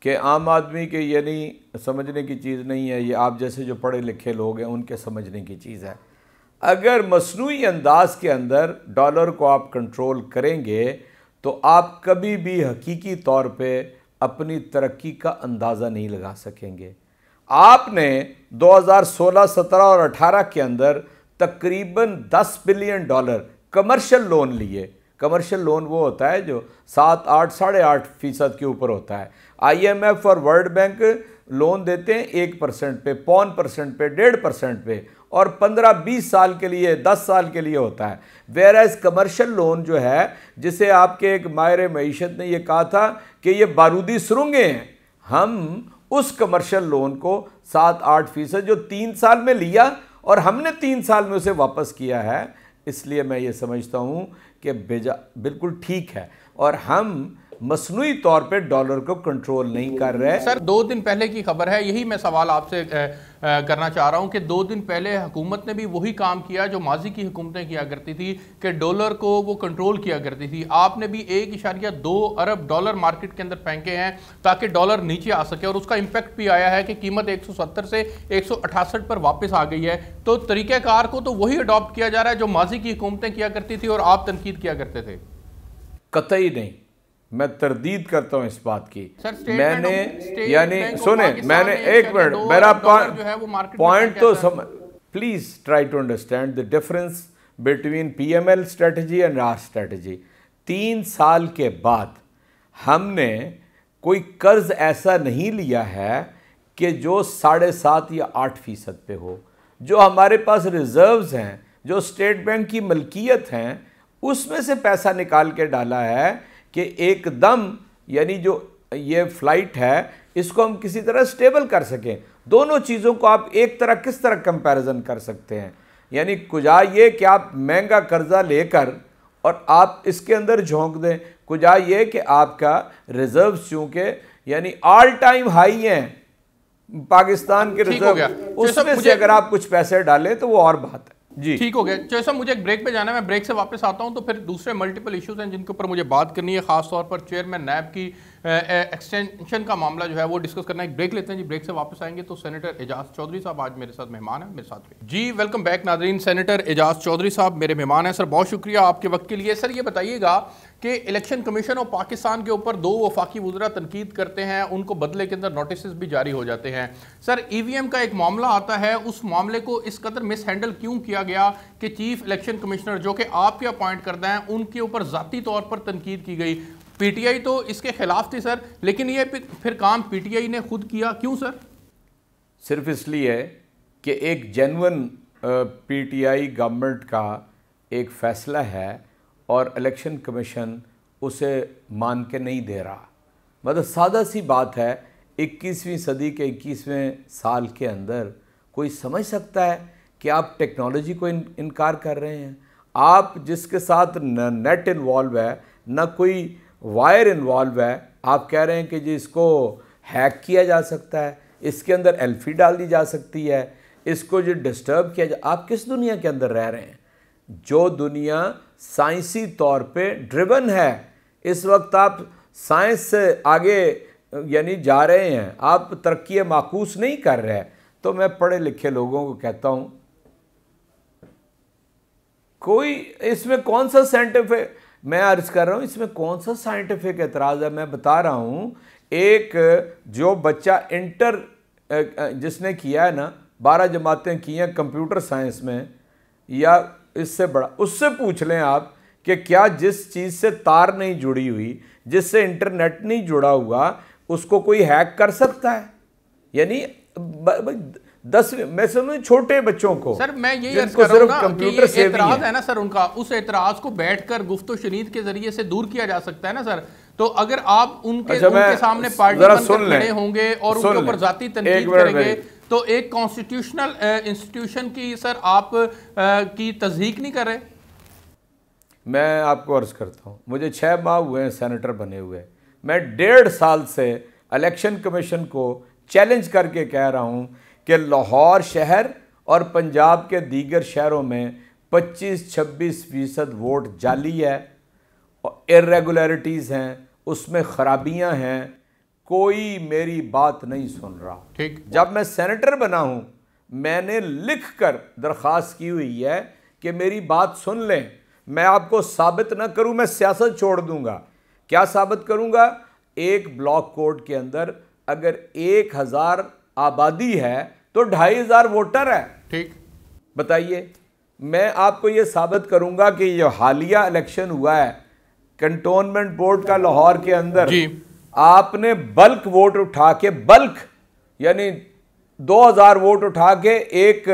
कि आम आदमी के ये नहीं समझने की चीज़ नहीं है, ये आप जैसे जो पढ़े लिखे लोग हैं उनके समझने की चीज़ है। अगर मसनूई अंदाज के अंदर डॉलर को आप कंट्रोल करेंगे तो आप कभी भी हकीकी तौर पे अपनी तरक्की का अंदाज़ा नहीं लगा सकेंगे। आपने 2016, 17 और 18 के अंदर तकरीबन $10 बिलियन कमर्शियल लोन लिए। कमर्शियल लोन वो होता है जो 7, 8, 8.5% के ऊपर होता है। IMF और वर्ल्ड बैंक लोन देते हैं 1% पे, 0.5% पे, 1.5% पे, और 15-20 साल के लिए, 10 साल के लिए होता है। वेरएज़ कमर्शियल लोन जो है, जिसे आपके एक माहिर मईशत ने यह कहा था कि ये बारूदी सुरंगें हैं, हम उस कमर्शियल लोन को 7-8% जो 3 साल में लिया और हमने 3 साल में उसे वापस किया है, इसलिए मैं ये समझता हूँ कि बिल्कुल ठीक है, और हम मसनूई तौर पे डॉलर को कंट्रोल नहीं कर रहे। सर 2 दिन पहले की खबर है, यही मैं सवाल आपसे करना चाह रहा हूं कि 2 दिन पहले हुकूमत ने भी वही काम किया जो माजी की हुकूमतें किया करती थी कि डॉलर को वो कंट्रोल किया करती थी। आपने भी $1.2 अरब मार्केट के अंदर फेंके हैं ताकि डॉलर नीचे आ सके, और उसका इम्पैक्ट भी आया है कि कीमत 170 से 168 पर वापस आ गई है। तो तरीक़ाकार को तो वही अडॉप्ट किया जा रहा है जो माजी की हुकूमतें किया करती थी और आप तनकीद किया करते थे। कतई नहीं, मैं तरदीद करता हूँ इस बात की। मैंने यानी सुने, मैंने एक मिनट, मेरा पॉइंट तो please try to understand the difference between PML strategy and R strategy. 3 साल के बाद हमने कोई कर्ज ऐसा नहीं लिया है कि जो 7.5 या 8% पे हो। जो हमारे पास रिजर्व्स हैं, जो स्टेट बैंक की मलकियत हैं, उसमें से पैसा निकाल के डाला है कि एकदम यानी जो ये फ्लाइट है इसको हम किसी तरह स्टेबल कर सकें। दोनों चीज़ों को आप एक तरह किस तरह कंपैरिजन कर सकते हैं? यानी कुजा ये कि आप महंगा कर्जा लेकर और आप इसके अंदर झोंक दें, कुजा ये कि आपका रिजर्व चूँकि यानी ऑल टाइम हाई हैं पाकिस्तान के रिजर्व, उसमें से अगर आप कुछ पैसे डालें तो वो और बात है। जी ठीक हो गया। जैसा मुझे एक ब्रेक पे जाना है, मैं ब्रेक से वापस आता हूं तो फिर दूसरे मल्टीपल इश्यूज हैं जिनके ऊपर मुझे बात करनी है, खासतौर पर चेयरमैन नैब की एक्सटेंशन का मामला जो है वो डिस्कस करना है। एक ब्रेक लेते हैं जी, ब्रेक से वापस आएंगे तो सेनेटर एजाज चौधरी साहब आज मेरे साथ मेहमान है, मेरे साथ जी। वेलकम बैक नाज़रीन, सेनेटर एजाज चौधरी साहब मेरे मेहमान हैं। सर बहुत शुक्रिया आपके वक्त के लिए। सर ये बताइएगा कि इलेक्शन कमीशन और पाकिस्तान के ऊपर 2 वफाकी वज़रा तनकीद करते हैं, उनको बदले के अंदर नोटिस भी जारी हो जाते हैं। सर ईवीएम का एक मामला आता है, उस मामले को इस कदर मिस हैंडल क्यों किया गया कि चीफ इलेक्शन कमिश्नर जो कि आपके अपॉइंट करते हैं उनके ऊपर ज़ाती तौर पर तनकीद की गई। पीटीआई तो इसके खिलाफ थी सर, लेकिन ये फिर काम पीटीआई ने खुद किया, क्यों सर? सिर्फ इसलिए कि एक जेन्युइन पीटीआई गवर्नमेंट का एक फैसला है और इलेक्शन कमीशन उसे मान के नहीं दे रहा। मतलब सादा सी बात है, 21वीं सदी के 21वें साल के अंदर कोई समझ सकता है कि आप टेक्नोलॉजी को इनकार कर रहे हैं? आप जिसके साथ न नेट इन्वॉल्व है न कोई वायर इन्वॉल्व है, आप कह रहे हैं कि जी इसको हैक किया जा सकता है, इसके अंदर एल्फी डाल दी जा सकती है, इसको जो डिस्टर्ब किया जा। आप किस दुनिया के अंदर रह रहे हैं? जो दुनिया साइंसी तौर पे ड्रिवन है, इस वक्त आप साइंस से आगे यानी जा रहे हैं, आप तरक्की माकूस नहीं कर रहे हैं। तो मैं पढ़े लिखे लोगों को कहता हूँ, कोई इसमें कौन सा साइंटिफिक, मैं अर्ज कर रहा हूँ इसमें कौन सा साइंटिफिक एतराज़ है? मैं बता रहा हूँ, एक जो बच्चा इंटर जिसने किया है ना, 12 जमातें की हैं कंप्यूटर साइंस में या इससे बड़ा, उससे पूछ लें आप कि क्या जिस चीज़ से तार नहीं जुड़ी हुई, जिससे इंटरनेट नहीं जुड़ा हुआ, उसको कोई हैक कर सकता है? यानी 10 मैं समझ छोटे बच्चों को। सर मैं यही अर्ज कर रहा हूं कि ये एतराज है ना सर उनका, उस एतराज को बैठकर गुफ्तो शनीद के जरिए से दूर किया जा सकता है ना सर। तो अगर आप उनके सामने पार्टी बनकर खड़े होंगे और उनके ऊपर जाती तनकीद करेंगे तो एक कॉन्स्टिट्यूशनल इंस्टीट्यूशन की सर आप की तस्दीक नहीं कर रहे? मैं आपको अर्ज करता हूँ, मुझे 6 माह हुए हैं सेनेटर बने हुए, मैं 1.5 साल से इलेक्शन कमीशन को चैलेंज करके कह रहा हूँ कि लाहौर शहर और पंजाब के दीगर शहरों में 25-26% वोट जाली है और इर्रेगुलरिटीज़ हैं, उसमें ख़राबियाँ हैं, कोई मेरी बात नहीं सुन रहा। ठीक, जब मैं सेनेटर बना हूँ मैंने लिख कर दरख्वास्त की हुई है कि मेरी बात सुन लें। मैं आपको साबित ना करूँ, मैं सियासत छोड़ दूँगा। क्या साबित करूँगा? एक ब्लॉक कोड के अंदर अगर 1000 आबादी है तो 2500 वोटर है। ठीक, बताइए, मैं आपको ये साबित करूंगा कि ये हालिया इलेक्शन हुआ है कंटोनमेंट बोर्ड का लाहौर के अंदर जी, आपने बल्क वोट उठा के, बल्क यानी 2000 वोट उठा के एक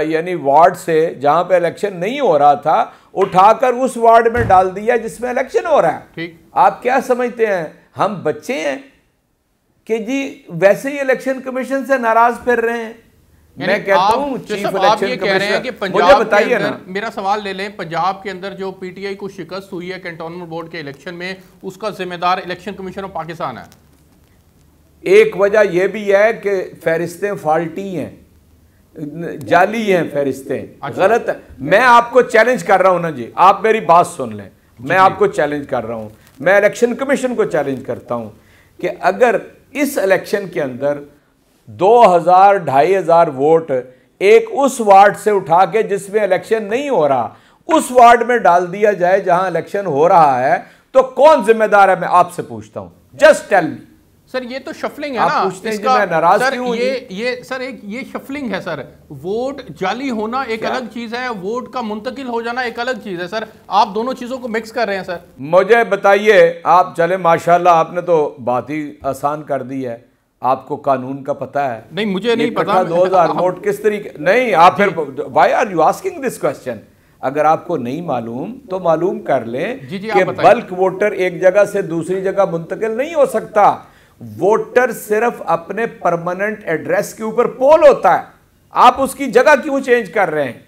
यानी वार्ड से जहां पे इलेक्शन नहीं हो रहा था उठाकर उस वार्ड में डाल दिया जिसमें इलेक्शन हो रहा है। ठीक, आप क्या समझते हैं हम बच्चे हैं कि जी वैसे ही इलेक्शन कमीशन से नाराज फिर रहे हैं? मैं कहता हूं चीफ इलेक्शन कमीशन, मुझे बताइए ना। मेरा सवाल ले लें, पंजाब के अंदर जो पीटीआई को शिकस्त हुई है कैंटोनमेंट बोर्ड के इलेक्शन में, उसका जिम्मेदार इलेक्शन कमीशन ऑफ पाकिस्तान है। एक वजह यह भी है कि फहरिस्तें फाल्टी हैं, जाली हैं फहरिस्तें, गलत है। मैं आपको चैलेंज कर रहा हूं ना जी, आप मेरी बात सुन लें, मैं आपको चैलेंज कर रहा हूं, मैं इलेक्शन कमीशन को चैलेंज करता हूं कि अगर इस इलेक्शन के अंदर 2000-2500 वोट एक उस वार्ड से उठा के जिसमें इलेक्शन नहीं हो रहा उस वार्ड में डाल दिया जाए जहां इलेक्शन हो रहा है, तो कौन जिम्मेदार है? मैं आपसे पूछता हूं, जस्ट टेल मी। सर ये तो शफलिंग है ना, इसका मैं नाराज सर क्यों? ये सर एक ये शफलिंग है सर। वोट जाली होना एक अलग चीज है, वोट का मुंतकिल हो जाना एक अलग चीज है सर। आप दोनों चीजों को मिक्स कर रहे हैं सर। मुझे बताइए, आप चले माशाल्लाह आपने तो बात ही आसान कर दी है, आपको कानून का पता है। नहीं मुझे नहीं पता 2000 वोट किस तरीके, नहीं आप फिर why are you asking this question? अगर आपको नहीं मालूम तो मालूम कर लें कि बल्क वोटर एक जगह से दूसरी जगह मुंतकिल नहीं हो सकता। वोटर सिर्फ अपने परमानेंट एड्रेस के ऊपर पोल होता है, आप उसकी जगह क्यों चेंज कर रहे हैं?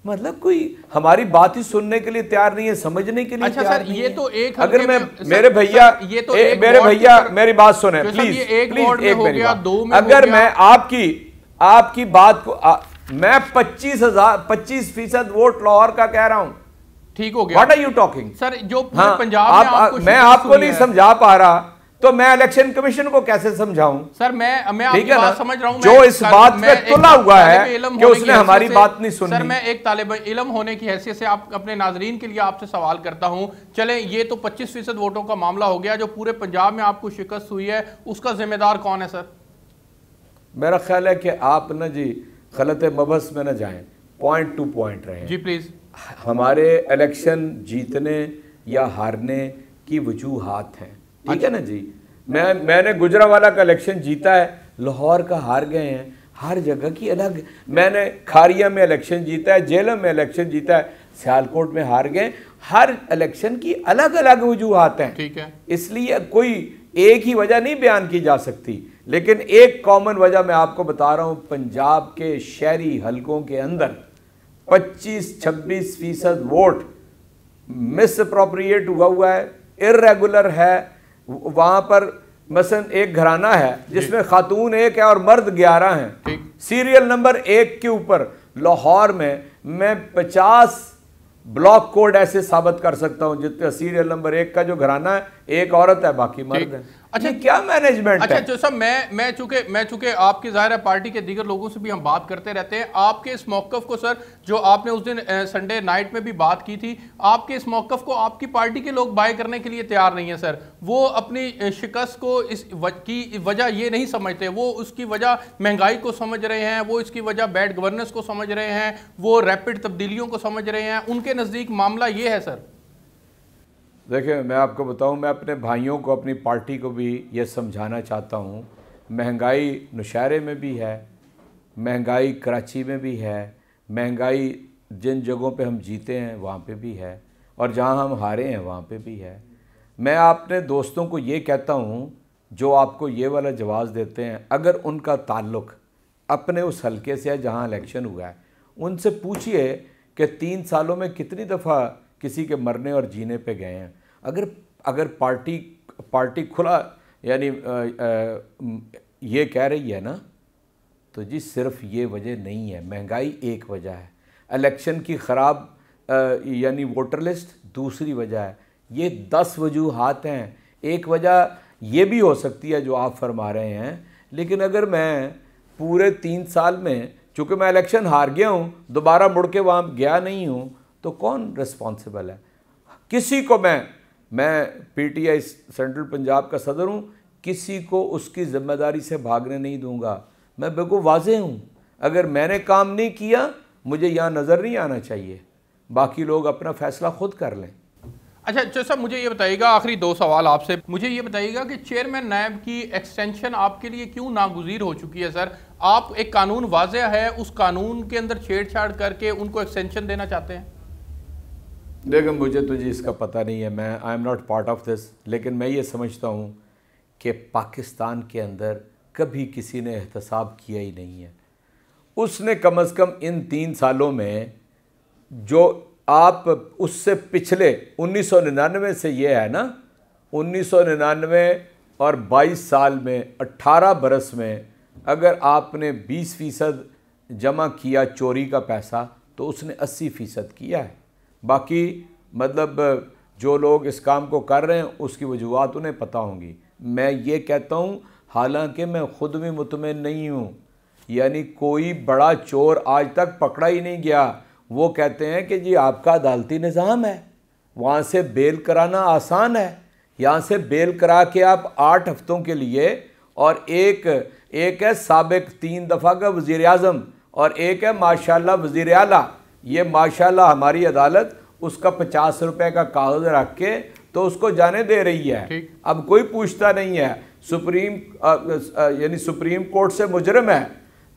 मतलब कोई हमारी बात ही सुनने के लिए तैयार नहीं है, समझने के लिए अच्छा तैयार सर, नहीं ये है। तो एक अगर मैं मेरे भैया मेरी बात सुने प्लीज, अगर मैं आपकी बात को मैं 25% वोट लाहौर का कह रहा हूं, ठीक हो गया। What are you talking sir? जो पंजाब में आपको मैं आपको नहीं समझा पा रहा तो मैं इलेक्शन कमीशन को कैसे समझाऊं? सर मैं आपकी बात समझ रहा हूं, जो इस बात पे तुला हुआ है कि उसने हमारी बात नहीं सुनी। सर मैं एक तालिब इल्म होने की हैसियत से आप अपने नाजरीन के लिए आपसे सवाल करता हूं। चले ये तो 25% वोटों का मामला हो गया, जो पूरे पंजाब में आपको शिकस्त हुई है उसका जिम्मेदार कौन है सर? मेरा ख्याल है कि आप ना जी गलत मबहस में न जाएं, पॉइंट टू पॉइंट रहें जी प्लीज। हमारे इलेक्शन जीतने या हारने की वजूहात हैं, ठीक है ना जी। मैंने गुजरांवाला का इलेक्शन जीता है, लाहौर का हार गए हैं, हर जगह की अलग। मैंने खारिया में इलेक्शन जीता है, जेलम में इलेक्शन जीता है, सियालकोट में हार गए। हर इलेक्शन की अलग अलग वजूहात हैं, ठीक है। इसलिए कोई एक ही वजह नहीं बयान की जा सकती, लेकिन एक कॉमन वजह मैं आपको बता रहा हूं। पंजाब के शहरी हलकों के अंदर 25-26% वोट मिस अप्रोप्रिएट हुआ है, इर्रेगुलर है। वहां पर मसलन एक घराना है जिसमें खातून 1 है और मर्द 11 हैं। सीरियल नंबर 1 के ऊपर लाहौर में मैं 50 ब्लॉक कोड ऐसे साबित कर सकता हूं जितने सीरियल नंबर 1 का जो घराना है, 1 औरत है बाकी मर्द है। अच्छा क्या मैनेजमेंट है? अच्छा जो सब मैं चूंकि आपकी जाहिर है पार्टी के दीगर लोगों से भी हम बात करते रहते हैं, आपके इस मौकफ को सर जो आपने उस दिन संडे नाइट में भी बात की थी, आपके इस मौकफ को आपकी पार्टी के लोग बाय करने के लिए तैयार नहीं है सर। वो अपनी शिकस्त को की वजह ये नहीं समझते, वो उसकी वजह महंगाई को समझ रहे हैं, वो इसकी वजह बैड गवर्नेंस को समझ रहे हैं, वो रैपिड तब्दीलियों को समझ रहे हैं। उनके नज़दीक मामला ये है सर। देखिए मैं आपको बताऊं, मैं अपने भाइयों को अपनी पार्टी को भी ये समझाना चाहता हूं, महंगाई नौशहरे में भी है, महंगाई कराची में भी है, महंगाई जिन जगहों पे हम जीते हैं वहाँ पे भी है, और जहाँ हम हारे हैं वहाँ पे भी है। मैं अपने दोस्तों को ये कहता हूँ जो आपको ये वाला जवाब देते हैं, अगर उनका ताल्लुक़ अपने उस हलके से है जहाँ इलेक्शन हुआ है, उनसे पूछिए कि 3 सालों में कितनी दफ़ा किसी के मरने और जीने पे गए हैं। अगर पार्टी खुला यानी ये कह रही है ना, तो जी सिर्फ ये वजह नहीं है, महंगाई एक वजह है, इलेक्शन की ख़राब यानी वोटर लिस्ट दूसरी वजह है। ये 10 वजूहात हैं। एक वजह ये भी हो सकती है जो आप फरमा रहे हैं, लेकिन अगर मैं पूरे 3 साल में, चूँकि मैं इलेक्शन हार गया हूँ, दोबारा मुड़ के वहाँ गया नहीं हूँ, तो कौन रिस्पॉन्सिबल है? किसी को मैं पीटीआई सेंट्रल पंजाब का सदर हूँ, किसी को उसकी जिम्मेदारी से भागने नहीं दूंगा। मैं बिल्कुल वाज़ेह हूँ, अगर मैंने काम नहीं किया मुझे यहाँ नज़र नहीं आना चाहिए, बाकी लोग अपना फैसला खुद कर लें। अच्छा सर मुझे ये बताइएगा, आखिरी 2 सवाल आपसे, मुझे ये बताइएगा कि चेयरमैन नायब की एक्सटेंशन आपके लिए क्यों नागुज़ीर हो चुकी है सर? आप एक कानून वाज़ेह है, उस कानून के अंदर छेड़छाड़ करके उनको एक्सटेंशन देना चाहते हैं? देखो मुझे तो जी इसका पता नहीं है, मैं I am not part of this, लेकिन मैं ये समझता हूँ कि पाकिस्तान के अंदर कभी किसी ने एहतसाब किया ही नहीं है। उसने कम अज़ कम इन 3 सालों में जो आप उससे पिछले 1999 से ये है ना, 1999 और 22 साल में 18 बरस में अगर आपने 20% जमा किया चोरी का पैसा, तो उसने 80% किया है। बाकी मतलब जो लोग इस काम को कर रहे हैं उसकी वजूहात उन्हें पता होंगी। मैं ये कहता हूँ, हालांकि मैं ख़ुद भी मुतमईन नहीं हूँ, यानी कोई बड़ा चोर आज तक पकड़ा ही नहीं गया। वो कहते हैं कि जी आपका अदालती निज़ाम है, वहाँ से बेल कराना आसान है, यहाँ से बेल करा के आप 8 हफ्तों के लिए, और एक है साबिक 3 दफ़ा का वज़ीर आज़म और एक है माशाल्लाह वज़ीर आला। ये माशाल्लाह हमारी अदालत उसका 50 रुपए का कागज़ रख के तो उसको जाने दे रही है। अब कोई पूछता नहीं है, सुप्रीम कोर्ट से मुजरम है,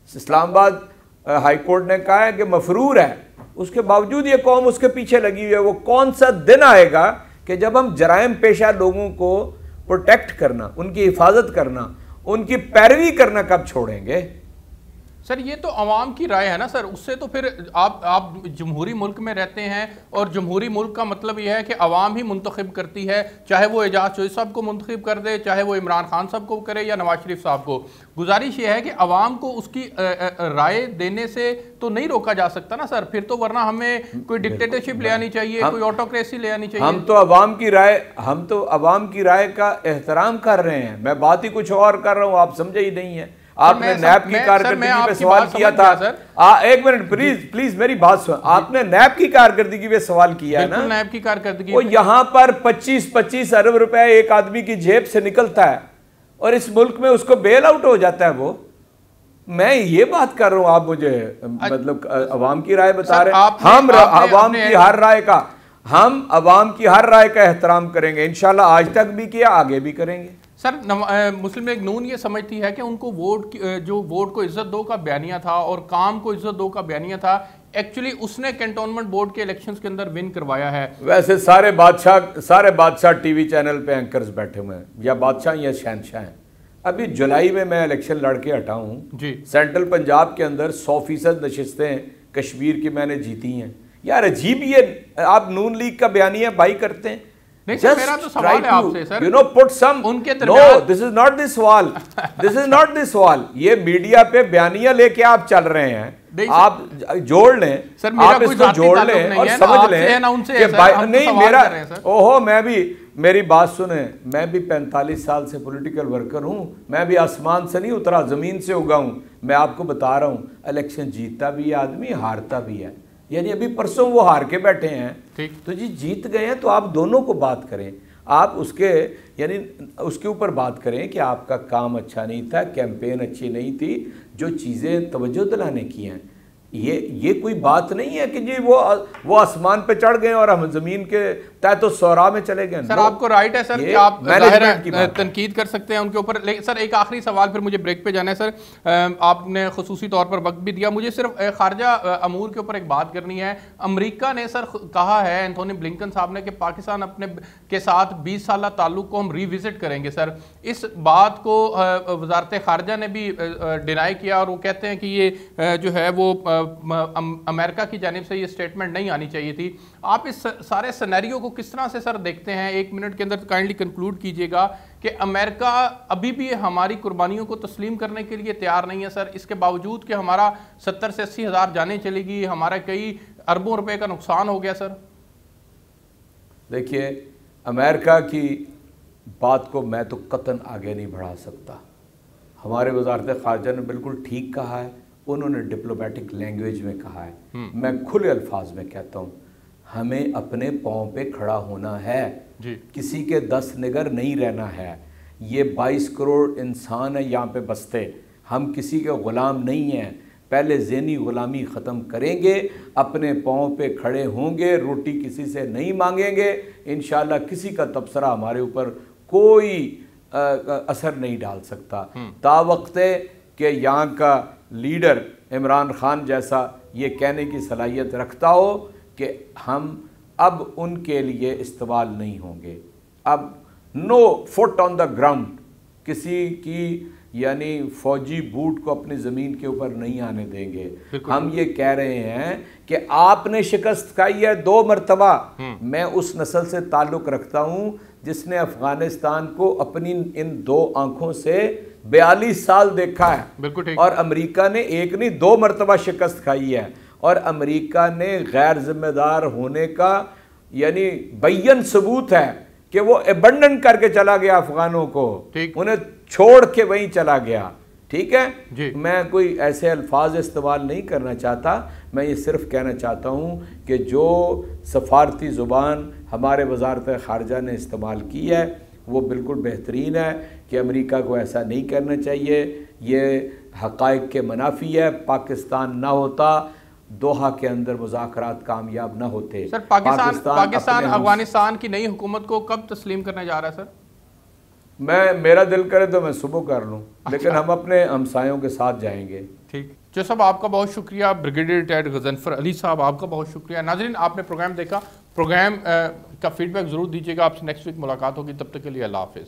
इस्लामाबाद हाई कोर्ट ने कहा है कि मफरूर है, उसके बावजूद ये कौम उसके पीछे लगी हुई है। वो कौन सा दिन आएगा कि जब हम जराइम पेशा लोगों को प्रोटेक्ट करना, उनकी हिफाजत करना, उनकी पैरवी करना कब छोड़ेंगे? सर ये तो अवाम की राय है ना सर, उससे तो फिर आप जमहूरी मुल्क में रहते हैं और जमहूरी मुल्क का मतलब यह है कि अवाम ही मुंतखब करती है, चाहे वो एजाज चोइस साहब को मुंतखब कर दे, चाहे वो इमरान खान साहब को करे या नवाज शरीफ साहब को। गुजारिश ये है कि अवाम को उसकी राय देने से तो नहीं रोका जा सकता ना सर, फिर तो वरना हमें कोई डिक्टेटरशिप ले आनी चाहिए, कोई ऑटोक्रेसी ले आनी चाहिए। हम तो अवाम की राय का एहतराम कर रहे हैं, मैं बात ही कुछ और कर रहा हूँ, आप समझे ही नहीं है। आपने नैब की कारकर्दगी पे सवाल किया था सर, एक मिनट प्लीज मेरी बात सुन। आपने नैब की कारकर्दगी पे सवाल किया है ना, नैब की कारकर्दगी वो यहाँ पर 25-25 अरब रुपए एक आदमी की जेब से निकलता है और इस मुल्क में उसको बेल आउट हो जाता है। वो मैं ये बात कर रहा हूं, आप मुझे मतलब अवाम की राय बता रहे हैं। हम अवाम की हर राय का एहतराम करेंगे, इंशाल्लाह आज तक भी किया, आगे भी करेंगे। सर मुस्लिम लीग नून ये समझती है कि उनको जो वोट को इज्जत दो का बयानिया था और काम को इज्जत दो का बयानिया था, एक्चुअली उसने कैंटोनमेंट बोर्ड के इलेक्शंस के अंदर विन करवाया है। वैसे सारे बादशाह टीवी चैनल पे एंकर्स बैठे हुए हैं, या बादशाह या शहनशाह हैं। अभी जुलाई में मैं इलेक्शन लड़के हटा हूँ जी, सेंट्रल पंजाब के अंदर 100% नशिस्तें कश्मीर की मैंने जीती हैं। यार अजीब, ये आप नून लीग का बयानिया बाई करते हैं। नहीं सर, मेरा तो सवाल है आपसे सर, put some, उनके this is not the सवाल। ये मीडिया पे बयानिया लेके आप चल रहे हैं, आप जोड़ लें सर, आप इसको जोड़ लें और समझ लें कि नहीं मेरा, ओहो मेरी बात सुने, मैं भी 45 साल से पॉलिटिकल वर्कर हूं, मैं भी आसमान से नहीं उतरा, जमीन से उगा हूं। मैं आपको बता रहा हूं, इलेक्शन जीतता भी है आदमी, हारता भी है। यानी अभी परसों वो हार के बैठे हैं, तो जी जीत गए हैं, तो आप दोनों को बात करें, आप उसके ऊपर बात करें कि आपका काम अच्छा नहीं था, कैंपेन अच्छी नहीं थी, जो चीज़ें तवज्जो दिलाने की हैं। ये कोई बात नहीं है कि जी वो आसमान पे चढ़ गए और हम जमीन के तहत तो सौरा में चले गए। सर आपको राइट है सर कि आप तनकीद कर सकते हैं उनके ऊपर, लेकिन सर एक आखिरी सवाल, फिर मुझे ब्रेक पे जाना है सर। आपने खुसूसी तौर पर वक्त भी दिया, मुझे सिर्फ खारजा अमूर के ऊपर एक बात करनी है। अमेरिका ने सर कहा है, एंथोनी ब्लिंकन साहब ने, कि पाकिस्तान अपने के साथ 20 साल ताल्लुक को हम रिविजिट करेंगे। सर इस बात को वजारत खारजा ने भी डिनाई किया और वो कहते हैं कि ये जो है वो अमेरिका की जानिब से ये स्टेटमेंट नहीं आनी चाहिए थी। आप इस सारे सिनेरियो को किस तरह से सर देखते हैं? 1 मिनट के अंदर काइंडली कंक्लूड कीजिएगा कि अमेरिका अभी भी हमारी कुर्बानियों को तस्लीम करने के लिए तैयार नहीं है सर, इसके बावजूद कि हमारा 70 से 80 हज़ार जानें चलेगी, हमारा कई अरबों रुपए का नुकसान हो गया। सर देखिए, अमेरिका की बात को मैं तो कतन आगे नहीं बढ़ा सकता। हमारे वजारत खारजा ने बिल्कुल ठीक कहा है, उन्होंने डिप्लोमेटिक लैंग्वेज में कहा है। मैं खुले अल्फाज में कहता हूँ, हमें अपने पाँव पे खड़ा होना है जी। किसी के 10 निगर नहीं रहना है। ये 22 करोड़ इंसान है यहाँ पे बसते, हम किसी के ग़ुलाम नहीं हैं। पहले ज़हनी ग़ुलामी ख़त्म करेंगे, अपने पाँव पे खड़े होंगे, रोटी किसी से नहीं मांगेंगे, इंशाअल्लाह किसी का तबसरा हमारे ऊपर कोई असर नहीं डाल सकता। तावक्ते कि यहाँ का लीडर इमरान खान जैसा ये कहने की सलाहियत रखता हो कि हम अब उनके लिए इस्तेमाल नहीं होंगे, अब no foot on the ground, किसी की यानी फौजी बूट को अपनी ज़मीन के ऊपर नहीं आने देंगे। हम ये कह रहे हैं कि आपने शिकस्त खाई है 2 मरतबा। मैं उस नस्ल से ताल्लुक़ रखता हूँ जिसने अफ़गानिस्तान को अपनी इन 2 आँखों से 42 साल देखा है, और अमेरिका ने 1 नहीं 2 मरतबा शिकस्त खाई है। और अमेरिका ने गैर जिम्मेदार होने का यानी बैयन सबूत है कि वो एबंडन करके चला गया अफगानों को, उन्हें छोड़ के वहीं चला गया। ठीक है जी। मैं कोई ऐसे अल्फाज इस्तेमाल नहीं करना चाहता, मैं ये सिर्फ कहना चाहता हूँ कि जो सफारती ज़ुबान हमारे वजारत खारजा ने इस्तेमाल की है वो बिल्कुल बेहतरीन है कि अमेरिका को ऐसा नहीं करना चाहिए। ये हक़ाइक़ के मुनाफी है। पाकिस्तान ना होता, दोहा के अंदर मुज़ाकरात कामयाब ना होते। सर पाकिस्तान अफगानिस्तान की नई हुकूमत को कब तस्लीम करने जा रहा है? सर मेरा दिल करे तो मैं सुबह कर लूँ, लेकिन हम अपने हमसायों के साथ जाएंगे। ठीक जो साहब, आपका बहुत शुक्रिया। ब्रिगेडियर रिटायर्ड गज़नफ़र अली साहब, आपका बहुत शुक्रिया। नाज़रीन, आपने प्रोग्राम देखा, प्रोग्राम का फीडबैक ज़रूर दीजिएगा। आपसे नेक्स्ट वीक मुलाकात होगी, तब तक के लिए अल्लाह हाफ़िज़।